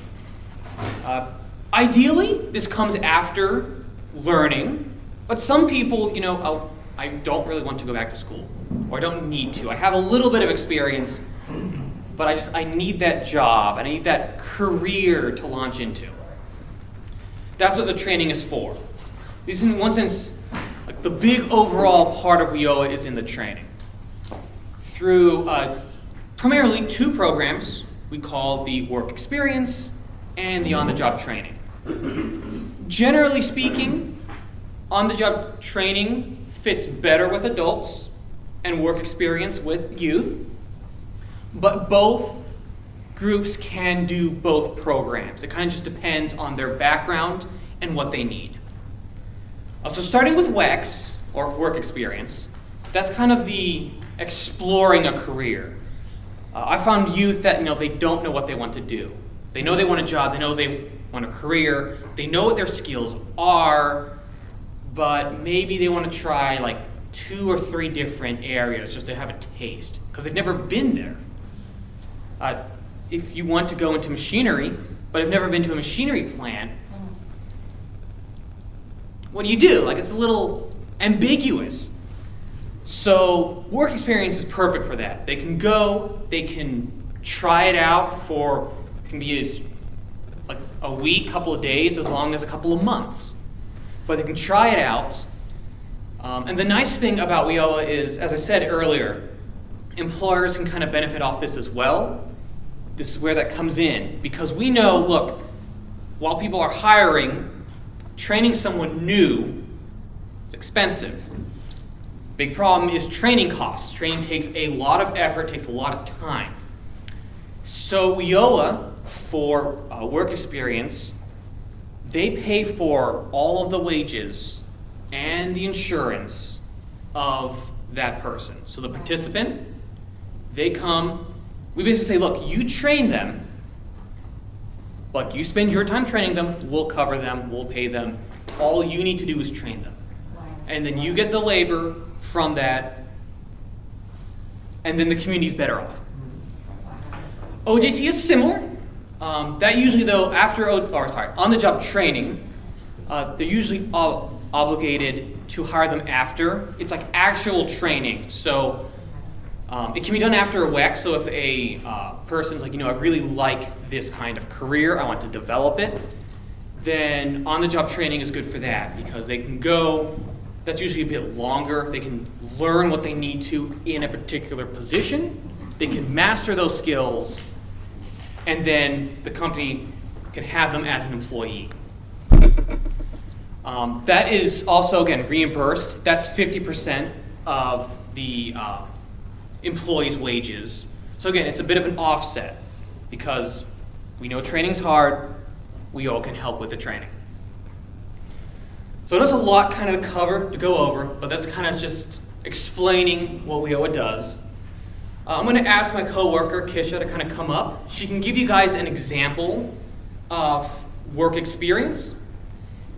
Ideally, this comes after learning, but some people, I don't really want to go back to school, or I don't need to. I have a little bit of experience, but I need that job, and I need that career to launch into. That's what the training is for. This is, in one sense, the big overall part of WIOA is in the training. Through primarily 2 programs we call the work experience and the on-the-job training. Generally speaking, on-the-job training fits better with adults and work experience with youth, but both groups can do both programs. It kind of just depends on their background and what they need. So starting with WEX, or work experience, that's kind of the exploring a career. I found youth that they don't know what they want to do. They know they want a job, they know they want a career, they know what their skills are, but maybe they want to try 2 or 3 different areas just to have a taste, because they've never been there. If you want to go into machinery, but have never been to a machinery plant, what do you do? It's a little ambiguous. So work experience is perfect for that. They can go, they can try it out for, it can be as a week, couple of days, as long as a couple of months. But they can try it out. And the nice thing about WIOA is, as I said earlier, employers can kind of benefit off this as well. This is where that comes in. Because we know, look, while people are hiring, training someone new, it's expensive. Big problem is training costs. Training takes a lot of effort, takes a lot of time. So WIOA, for work experience, they pay for all of the wages and the insurance of that person. So the participant, they come, we basically say, look, you train them, but you spend your time training them, we'll cover them, we'll pay them. All you need to do is train them. And then you get the labor from that, and then the community's better off. OJT is similar. That usually though, on-the-job training, they're usually obligated to hire them after. It's like actual training. So it can be done after a WEC. So if a person's like, I really like this kind of career, I want to develop it, then on-the-job training is good for that because they can go, that's usually a bit longer. They can learn what they need to in a particular position. They can master those skills, and then the company can have them as an employee. That is also, again, reimbursed. That's 50% of the employee's wages. So again, it's a bit of an offset because we know training's hard. We all can help with the training. So there's a lot kind of to go over, but that's kind of just explaining what WIOA does. I'm going to ask my coworker, Kisha, to kind of come up. She can give you guys an example of work experience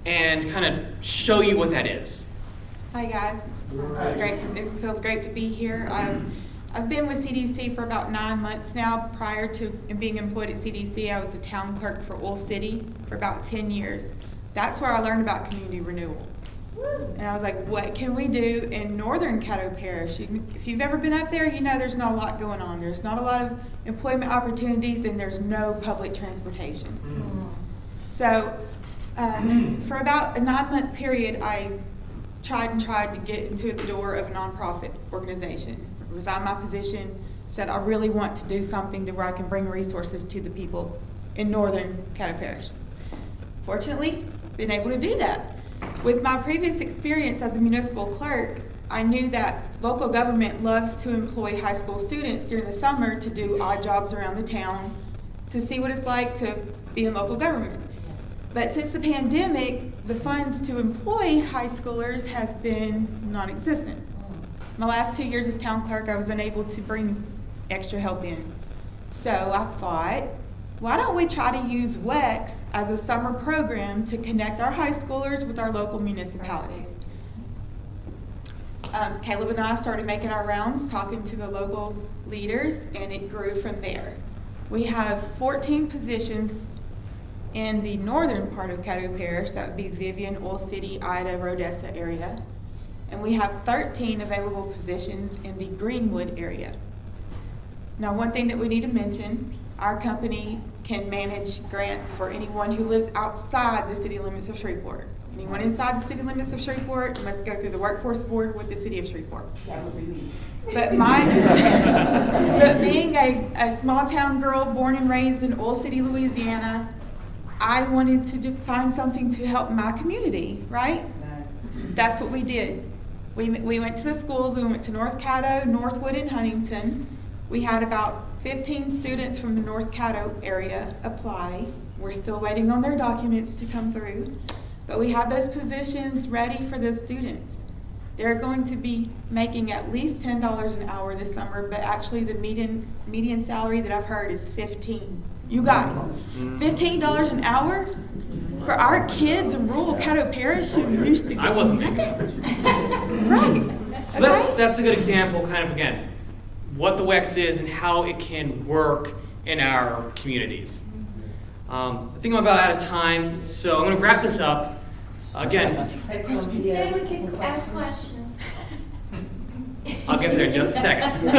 and kind of show you what that is. Hi guys, it feels great to be here. I've been with CDC for about 9 months now. Prior to being employed at CDC, I was a town clerk for Oil City for about 10 years. That's where I learned about community renewal. And I was like, what can we do in northern Caddo Parish? If you've ever been up there, you know there's not a lot going on. There's not a lot of employment opportunities and there's no public transportation. So for about a 9-month period, I tried to get into the door of a nonprofit organization. Resigned my position, said I really want to do something to where I can bring resources to the people in northern Caddo Parish. Fortunately, been able to do that. With my previous experience as a municipal clerk, I knew that local government loves to employ high school students during the summer to do odd jobs around the town to see what it's like to be in local government. But since the pandemic, the funds to employ high schoolers has been non-existent. My last 2 years as town clerk, I was unable to bring extra help in. So I thought, why don't we try to use WEX as a summer program to connect our high schoolers with our local municipalities? Caleb and I started making our rounds, talking to the local leaders, and it grew from there. We have 14 positions in the northern part of Caddo Parish. That would be Vivian, Oil City, Ida, Rodessa area. And we have 13 available positions in the Greenwood area. Now, one thing that we need to mention, our company can manage grants for anyone who lives outside the city limits of Shreveport. Anyone inside the city limits of Shreveport must go through the workforce board with the city of Shreveport. That would be me. But being a small town girl born and raised in Oil City, Louisiana, I wanted to find something to help my community, right? That's what we did. We went to the schools. We went to North Caddo, Northwood, and Huntington. We had about 15 students from the North Caddo area apply. We're still waiting on their documents to come through. But we have those positions ready for those students. They're going to be making at least $10 an hour this summer, but actually the median salary that I've heard is $15. You guys, $15 an hour? For our kids in rural Caddo Parish who used to get I wasn't nothing? Right. So that's a good example, kind of, again, what the WEX is and how it can work in our communities. I think I'm about out of time, so I'm going to wrap this up. Again, You said we could ask questions. I'll get there in just a second.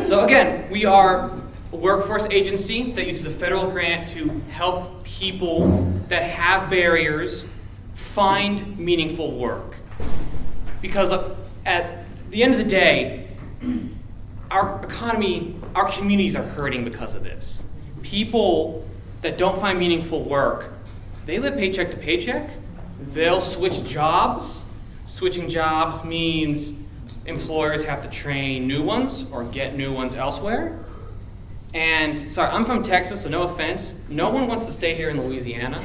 So again, we are a workforce agency that uses a federal grant to help people that have barriers find meaningful work. Because at the end of the day, our economy, our communities are hurting because of this. People that don't find meaningful work, they live paycheck to paycheck. They'll switch jobs. Switching jobs means employers have to train new ones or get new ones elsewhere. And sorry, I'm from Texas, so no offense. No one wants to stay here in Louisiana.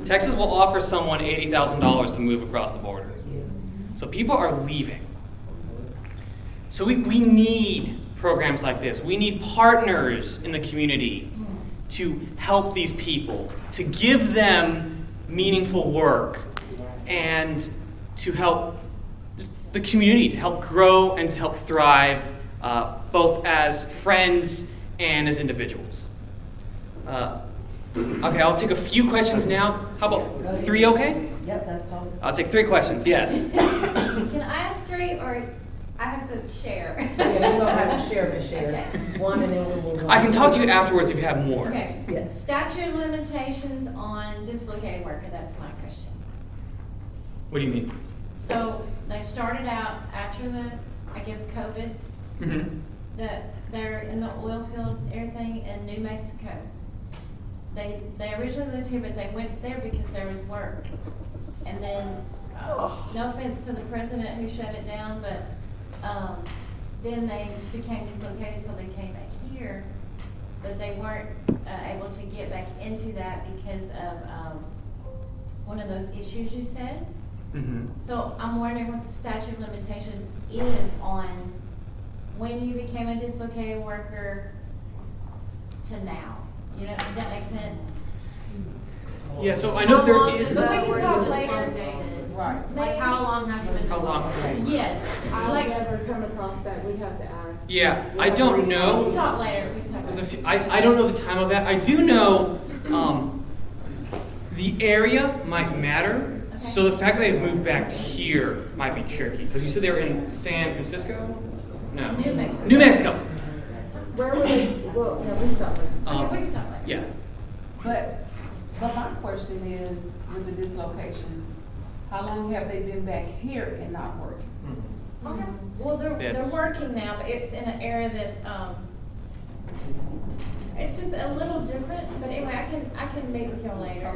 Texas will offer someone $80,000 to move across the border. So people are leaving. So we need programs like this. We need partners in the community to help these people, to give them meaningful work, and to help just the community, to help grow and to help thrive, both as friends and as individuals. Okay, I'll take a few questions now. How about 3, okay? Yep, that's totally. I'll take 3 questions, yes. Can I ask 3 or I have to share? Yeah, you're gonna have to share, Okay. One and then we'll move on. I can talk to you afterwards if you have more. Okay. Yes. Statute of limitations on dislocated worker, that's my question. What do you mean? So they started out after the, I guess, COVID, Mm-hmm. that they're in the oil field, everything in New Mexico. They originally lived here, but they went there because there was work. And then, no offense to the president who shut it down, but then they became dislocated, so they came back here. But they weren't able to get back into that because of one of those issues you said. Mm-hmm. So I'm wondering what the statute of limitation is on when you became a dislocated worker to now. You know, does that make sense? Yeah, so I know there is. But we can talk later. Right. Like how long have you been How long? dislocated? Yes. I've Like, never come across that, we'd have to ask. Yeah, I don't we know. can talk later, we can talk There's a later. few, I don't know the time of that. I do know the area might matter. Okay. So the fact that they've moved back to here might be tricky. Because you said they were in San Francisco? No. New Mexico. New Mexico. Where would they, well, yeah, we can talk later. Okay, we can talk later. Yeah. But my question is, with the dislocation, how long have they been back here and not working? Okay. Well, Yeah. they're working now, but it's in an area that, it's just a little different, but anyway, I can meet with y'all later.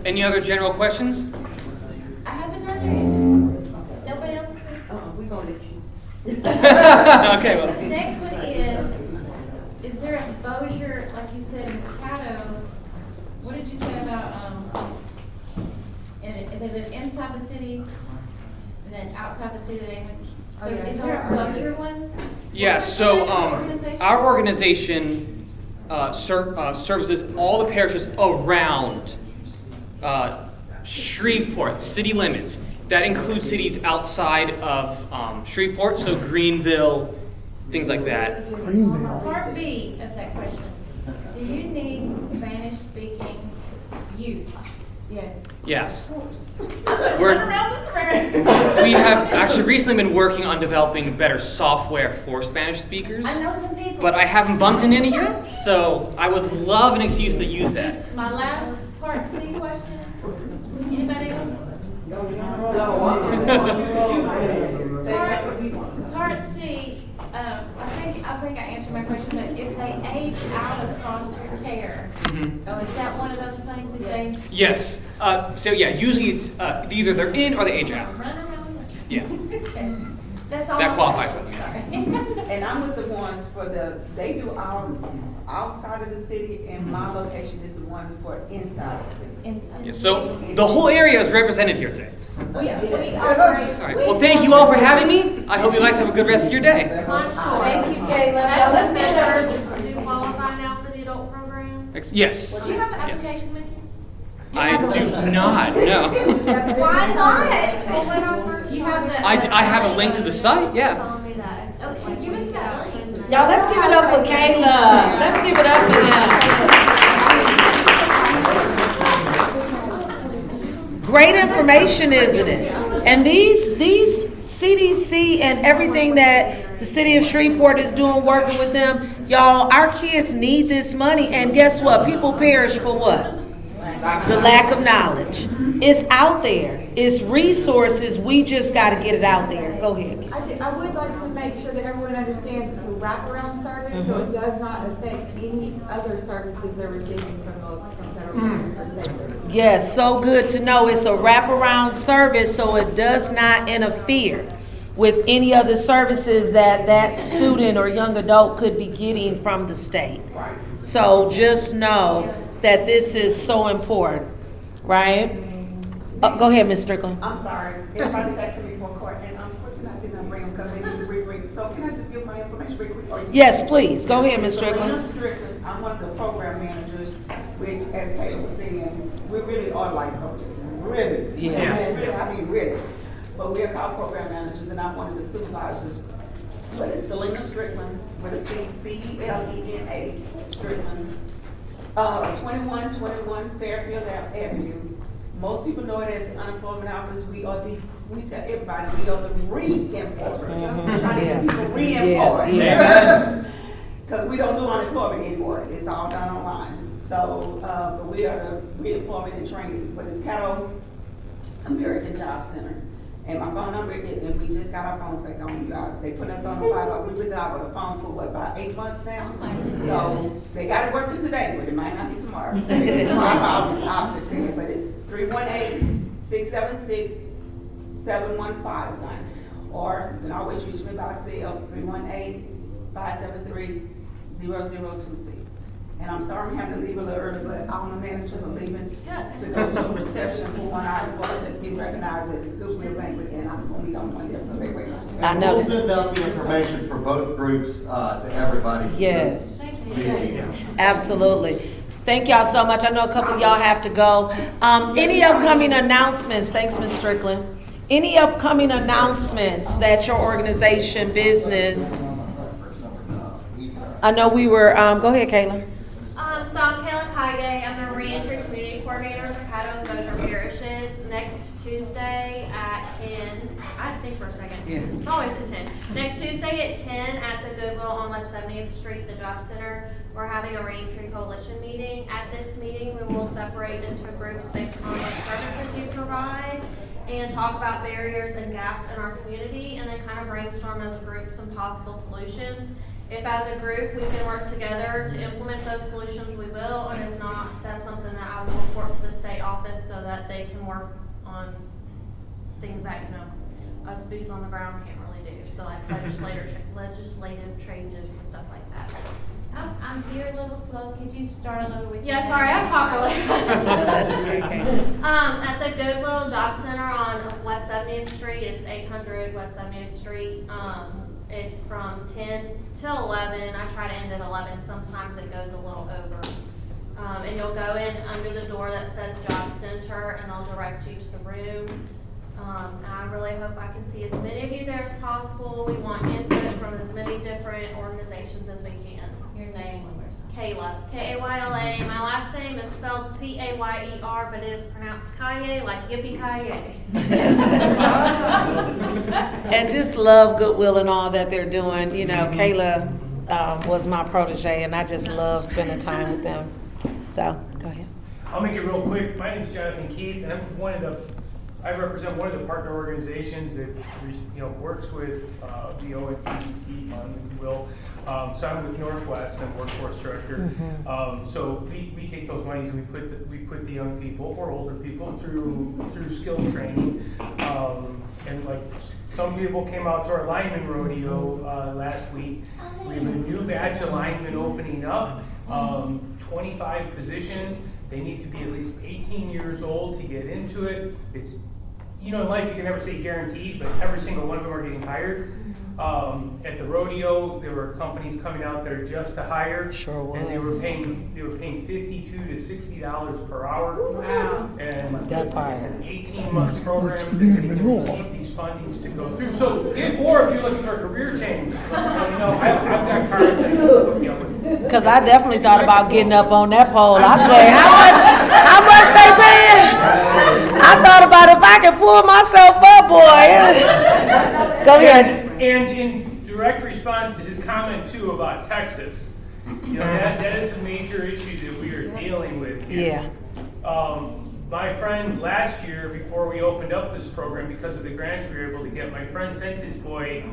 Any other general questions? I have another, nobody else? We gonna let you. Okay, well. The next one is there a Bossier, like you said, in Caddo, what did you say about, and they live inside the city, and then outside the city they have, so Oh, yeah, is tell there a her. Bossier one? Yeah, so Organization? our organization services all the parishes around Shreveport, city limits. That includes cities outside of Shreveport, so Greenville, things like that. Greenville. Part B of that question, do you need Spanish-speaking youth? Yes. Yes. Of course. We're- Run around this room. We have actually recently been working on developing better software for Spanish speakers, I know some people. but I haven't bumped into any yet, so I would love an excuse to use that. Here's my last part C question. Anybody else? Part C, I think I answered my question, but if they age out of foster care, is that one of those things that they Yes. So yeah, usually it's either they're in or they age out. run around? Yeah. Okay. That's all That my qualifies questions, with me, sorry. And I'm with the ones for they do outside of the city, and my location is the one for inside the city. Inside. Yeah, so the whole area is represented here today. We All right. Well, thank you all for having me. I hope you guys have a good rest of your day. Thank you, Caleb. Now, That's let's the get our- members do qualify now for the adult program? Yes. Do you have an Yes. application with you? I do not. No. Why not? Well, when I first. You have the. I have a link to the site. Yeah. Telling me that. Okay, give us that link. Y'all, let's give it up for Caleb. Let's give it up for him. Great information, isn't it? And these CDC and everything that the city of Shreveport is doing, working with them, y'all, our kids need this money. And guess what? People perish for what? The lack of knowledge. It's out there. It's resources. We just got to get it out there. Go ahead. I would like to make sure that everyone understands it's a wraparound service, so it does not affect any other services they're receiving from federal government or state. Yes, so good to know. It's a wraparound service, so it does not interfere with any other services that that student or young adult could be getting from the state. So just know that this is so important, right? Go ahead, Ms. Strickland. I'm sorry, everybody's asking me for a card, and unfortunately I did not bring them because they need to re-bring. So can I just give my information real quick? Or you- Yes, please. Go ahead, Ms. So Strickland. I'm Strickland. I'm one of the program managers, which, as Caleb was saying, we really are like coaches, really. Yeah. Really, I mean, really. but we are called program managers, and I'm one of the supervisors. But it's Selena Strickland, with a C, C-E-L-E-N-A, Strickland. 2121 Fairfield Avenue. Most people know it as the unemployment office. We tell everybody, we are the re-employer. We're trying to get people re-employed. Because we don't do unemployment anymore. It's all done online. So, but we are the re-employment and training, but it's Caddo American Job Center. And my phone number, and we just got our phones back on, you guys. They put us on the 5, we've been out with a phone for about 8 months now. So they got it working today, but it might not be tomorrow. So they can optics in it, but it's 318-676-7151. Or you can always reach me by cell, 318-573-0026. And I'm sorry I'm having to leave a little early, but all my managers are leaving to go to a reception for 1 hour before that's getting recognized at the Goodwill Banquet, and I'm only the only one there, so they wait. I know. We'll send out the information for both groups to everybody. Yes. Via email. Absolutely. Thank y'all so much. I know a couple of y'all have to go. Any upcoming announcements? Thanks, Ms. Strickland. Any upcoming announcements that your organization, business? I know we were, go ahead, Kayla. So I'm Kayla Kaye. I'm the Reentry Community Coordinator for Caddo and Bossier Parishes. Next Tuesday at 10, I think for a second. Yeah. It's always at 10. Next Tuesday at 10 at the Goodwill on West 70th Street, the Job Center. We're having a Reentry Coalition meeting. At this meeting, we will separate into groups based on what services you provide and talk about barriers and gaps in our community, and then kind of brainstorm as a group some possible solutions. If as a group we can work together to implement those solutions, we will, and if not, that's something that I will report to the state office so that they can work on things that, us boots on the ground can't really do. So like legislative changes and stuff like that. I'm here a little slow. Could you start a little with Yeah, sorry, I talk really Okay. At the Goodwill Job Center on West 70th Street, it's 800 West 70th Street. It's from 10 to 11. I try to end at 11. Sometimes it goes a little over. And you'll go in under the door that says Job Center, and they'll direct you to the room. And I really hope I can see as many of you there as possible. We want input from as many different organizations as we can. Your name one more time. Kayla, K-A-Y-L-A. My last name is spelled C-A-Y-E-R, but it is pronounced Kaye, like yippee-ki-yay. And just love Goodwill and all that they're doing. Kayla was my protege, and I just love spending time with them. So, go ahead. I'll make it real quick. My name is Jonathan Keith, and I represent one of the partner organizations that works with the ONCDC fund, if you will. So I'm with Northwest, I'm workforce director. So we take those monies and we put the young people or older people through skill training. And like some people came out to our lineman rodeo last week. We have a new batch of linemen opening up. 25 positions. They need to be at least 18 years old to get into it. It's, in life you can never say guaranteed, but every single one of them are getting hired. At the rodeo, there were companies coming out there just to hire. Sure was. And they were paying $52 to $60 per hour. Wow. And That's it's hard. an 18-month program that they can receive these fundings to go through. So, or if you're looking for a career change, I've got cards I can hook you up with. Because I definitely thought about getting up on that pole. I say, how much they paying? I thought about if I could pull myself up, boy. Go ahead. And in direct response to his comment too about Texas, that is a major issue that we are dealing with here. Yeah. My friend last year, before we opened up this program, because of the grants we were able to get, my friend sent his boy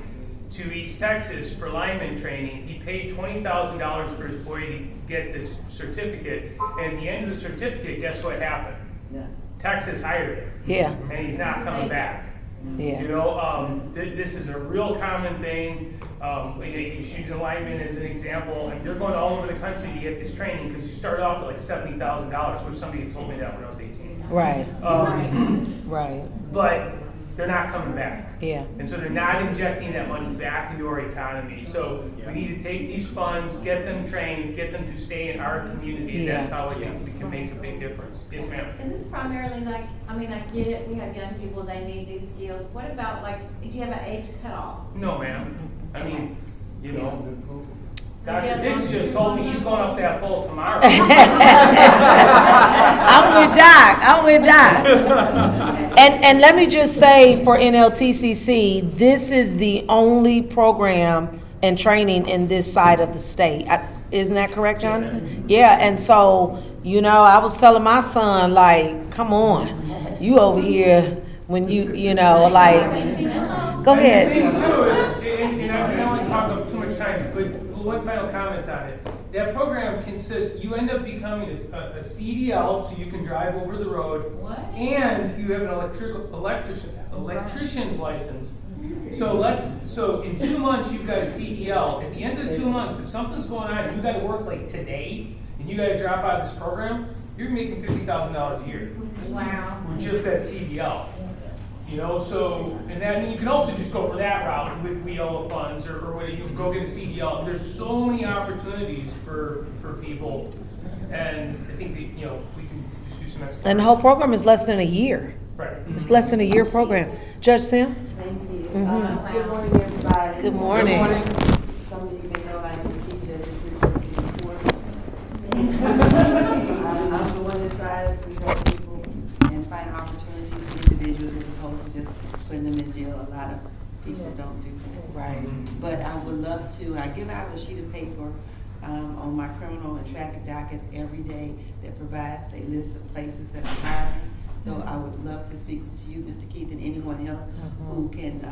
to East Texas for lineman training. He paid $20,000 for his boy to get this certificate, and at the end of the certificate, guess what happened? Yeah. Texas hired him. Yeah. And he's not coming back. Yeah. This is a real common thing. He's using linemen as an example, and they're going all over the country to get this training because you start off at like $70,000, which somebody had told me that when I was 18. Right. Right. But they're not coming back. Yeah. And so they're not injecting that money back into our economy. So we need to take these funds, get them trained, get them to stay in our community. And that's how I think we can make a big difference. Yes, ma'am. Is this primarily like, I mean, I get it, we have young people, they need these skills. What about like, do you have an age cutoff? No, ma'am. I mean, you know, Dr. Dix just told me he's going up that pole tomorrow. I'm with Doc. And let me just say for NLTCC, this is the only program and training in this side of the state. Isn't that correct, John? Yeah, and so, you know, I was telling my son, like, come on, you over here when you know, like, go ahead. The thing too is, and I don't want to talk up too much time, but one final comment on it. That program consists, you end up becoming a CDL, so you can drive over the road. What? And you have an electrician's license. So in 2 months, you've got a CDL. At the end of the 2 months, if something's going on, you gotta work like today, and you gotta drop out of this program, you're making $50,000 a year. Wow. With just that CDL. You know, so, and then you can also just go for that route with WIOA funds or whether you go get a CDL. There's so many opportunities for people. And I think that, you know, we can just do some exploration. And the whole program is less than a year. Right. It's less than a year program. Judge Sims? Thank you. Mhm. Good morning, everybody. Good morning. Good morning. Some of you may know I am the chief justice report. I'm the one that tries to help people and find opportunities for individuals as opposed to just putting them in jail. A lot of people don't do that. Right. But I would love to, I give out a sheet of paper on my criminal and traffic dockets every day that provides a list of places that are hiring. So I would love to speak to you, Mr. Keith, and anyone else who can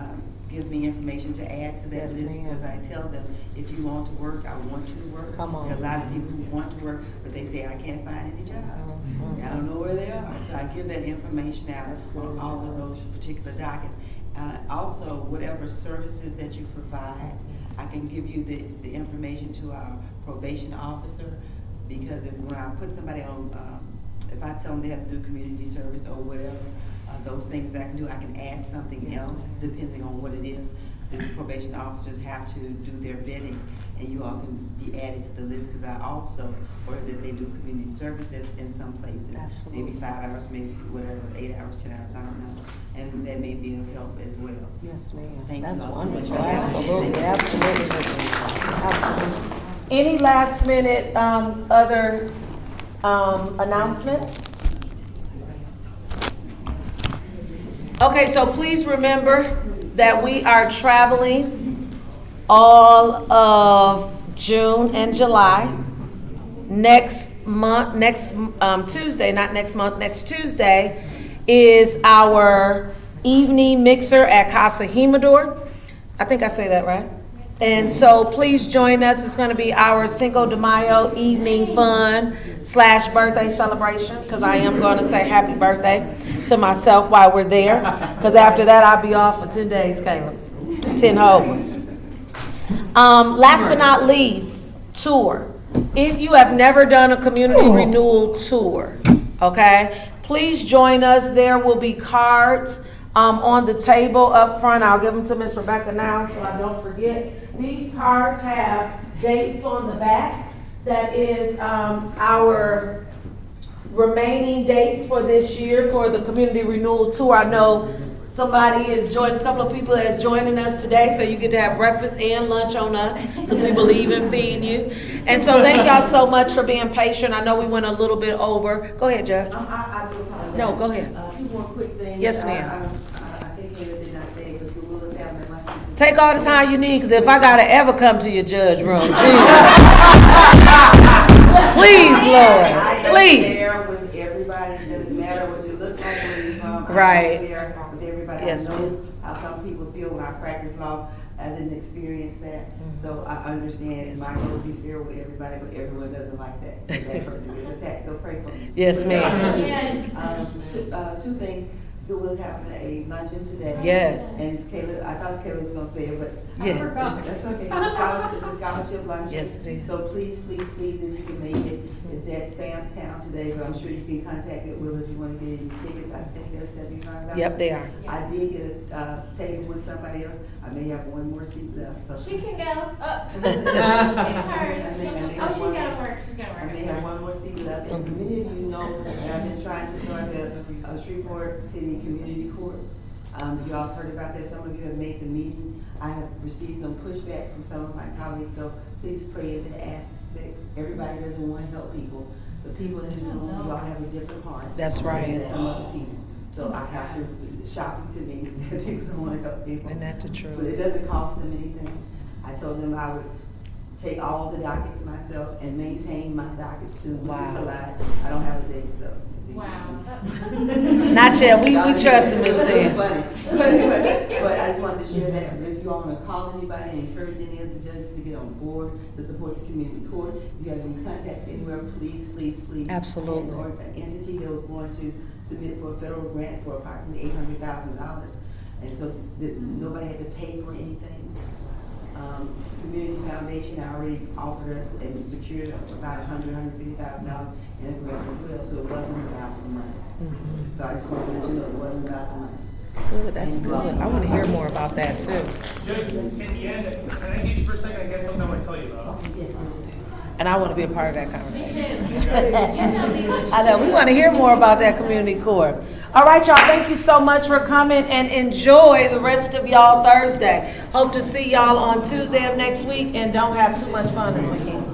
give me information to add to that Yes, list. ma'am. Because I tell them, if you want to work, I want you to work. Come on. There are a lot of people who want to work, but they say, I can't find any jobs. I don't know where they are. So I give that information out on all of those particular dockets. Also, whatever services that you provide, I can give you the information to our probation officer, because when I put somebody on, if I tell them they have to do community service or whatever, those things that I can do, I can add something else depending on what it is. The probation officers have to do their vetting, and you all can be added to the list, because I also order that they do community service in some places. Absolutely. Maybe 5 hours, maybe whatever, 8 hours, 10 hours, I don't know. And that may be of help as well. Yes, ma'am. Thank you That's all so wonderful. much. Absolutely, absolutely. Any last minute other announcements? Okay, so please remember that we are traveling all of June and July. Next Tuesday, not next month, next Tuesday is our evening mixer at Casa Jimador. I think I say that right. And so please join us. It's going to be our Cinco de Mayo evening fun / birthday celebration, because I am going to say happy birthday to myself while we're there, because after that I'll be off for 10 days, Caleb. 10 whole ones. Last but not least, tour. If you have never done a community renewal tour, okay, please join us. There will be cards on the table up front. I'll give them to Miss Rebecca now so I don't forget. These cards have dates on the back. That is our remaining dates for this year for the community renewal tour. I know somebody is joining, a couple of people is joining us today, so you get to have breakfast and lunch on us, because we believe in feeding you. And so thank y'all so much for being patient. I know we went a little bit over. Go ahead, Judge. I do apologize. No, go ahead. 2 more quick things. Yes, ma'am. I think David did not say it, but we will have the lunch. Take all the time you need, because if I gotta ever come to your judge room, Jesus. Please, Lord, please. I am there with everybody. It doesn't matter what you look like, where you're from. Right. I'm there with everybody. Yes, I know how some people feel when I practice law. I didn't experience that, so I understand it's my goal to be fair with everybody, but everyone doesn't like that. So that person gets attacked. So pray for me. Yes, ma'am. Yes. 2 things. was having a luncheon today. Yes. And it's Caleb, I thought Caleb was gonna say it, but. Yeah. That's okay, it's a scholarship luncheon. Yes, it is. So please, please, please, if you can make it, it's at Sam's Town today, but I'm sure you can contact it, Will, if you wanna get any tickets, I think they're $75. Yep, they are. I did get a table with somebody else, I may have one more seat left, so. She can go. Oh. It's I hers. may- I may Oh, have she's one- gotta work, she's gotta I work. may have one more seat left, and many of you know that I've been trying to start the Shreveport City Community Court. Y'all have heard about that, some of you have made the meeting. I have received some pushback from some of my colleagues, so please pray in that aspect. Everybody doesn't want to help people. The people in this room, y'all have a different heart. That's right. Than some other people. So I have to, it's shocking to me that people don't want to help people. Isn't that the truth? But it doesn't cost them anything. I told them I would take all the dockets myself and maintain my dockets too, which is a lot. I don't have a date, so. it's easy. Wow. Not yet, we trust him, Ms. It's Sid. funny. But anyway, but I just wanted to share that. But if you all want to call anybody and encourage any of the judges to get on board to support the community court, if you have any contacts anywhere, please, please, please. Absolutely. Or an entity that was going to submit for a federal grant for approximately $800,000. And so that nobody had to pay for anything. Community Foundation already offered us and secured about $150,000 in a grant as well, so it wasn't about the money. So I just wanted to let you know it wasn't about the money. Good, that's good. I want to hear more about that too. Judge, in the end, can I get you for a second? I got something I want to tell you about. Yes. And I want to be a part of that conversation. You tell me what I know, we want to hear more about that community court. All right, y'all, thank you so much for coming and enjoy the rest of y'all Thursday. Hope to see y'all on Tuesday of next week and don't have too much fun this weekend.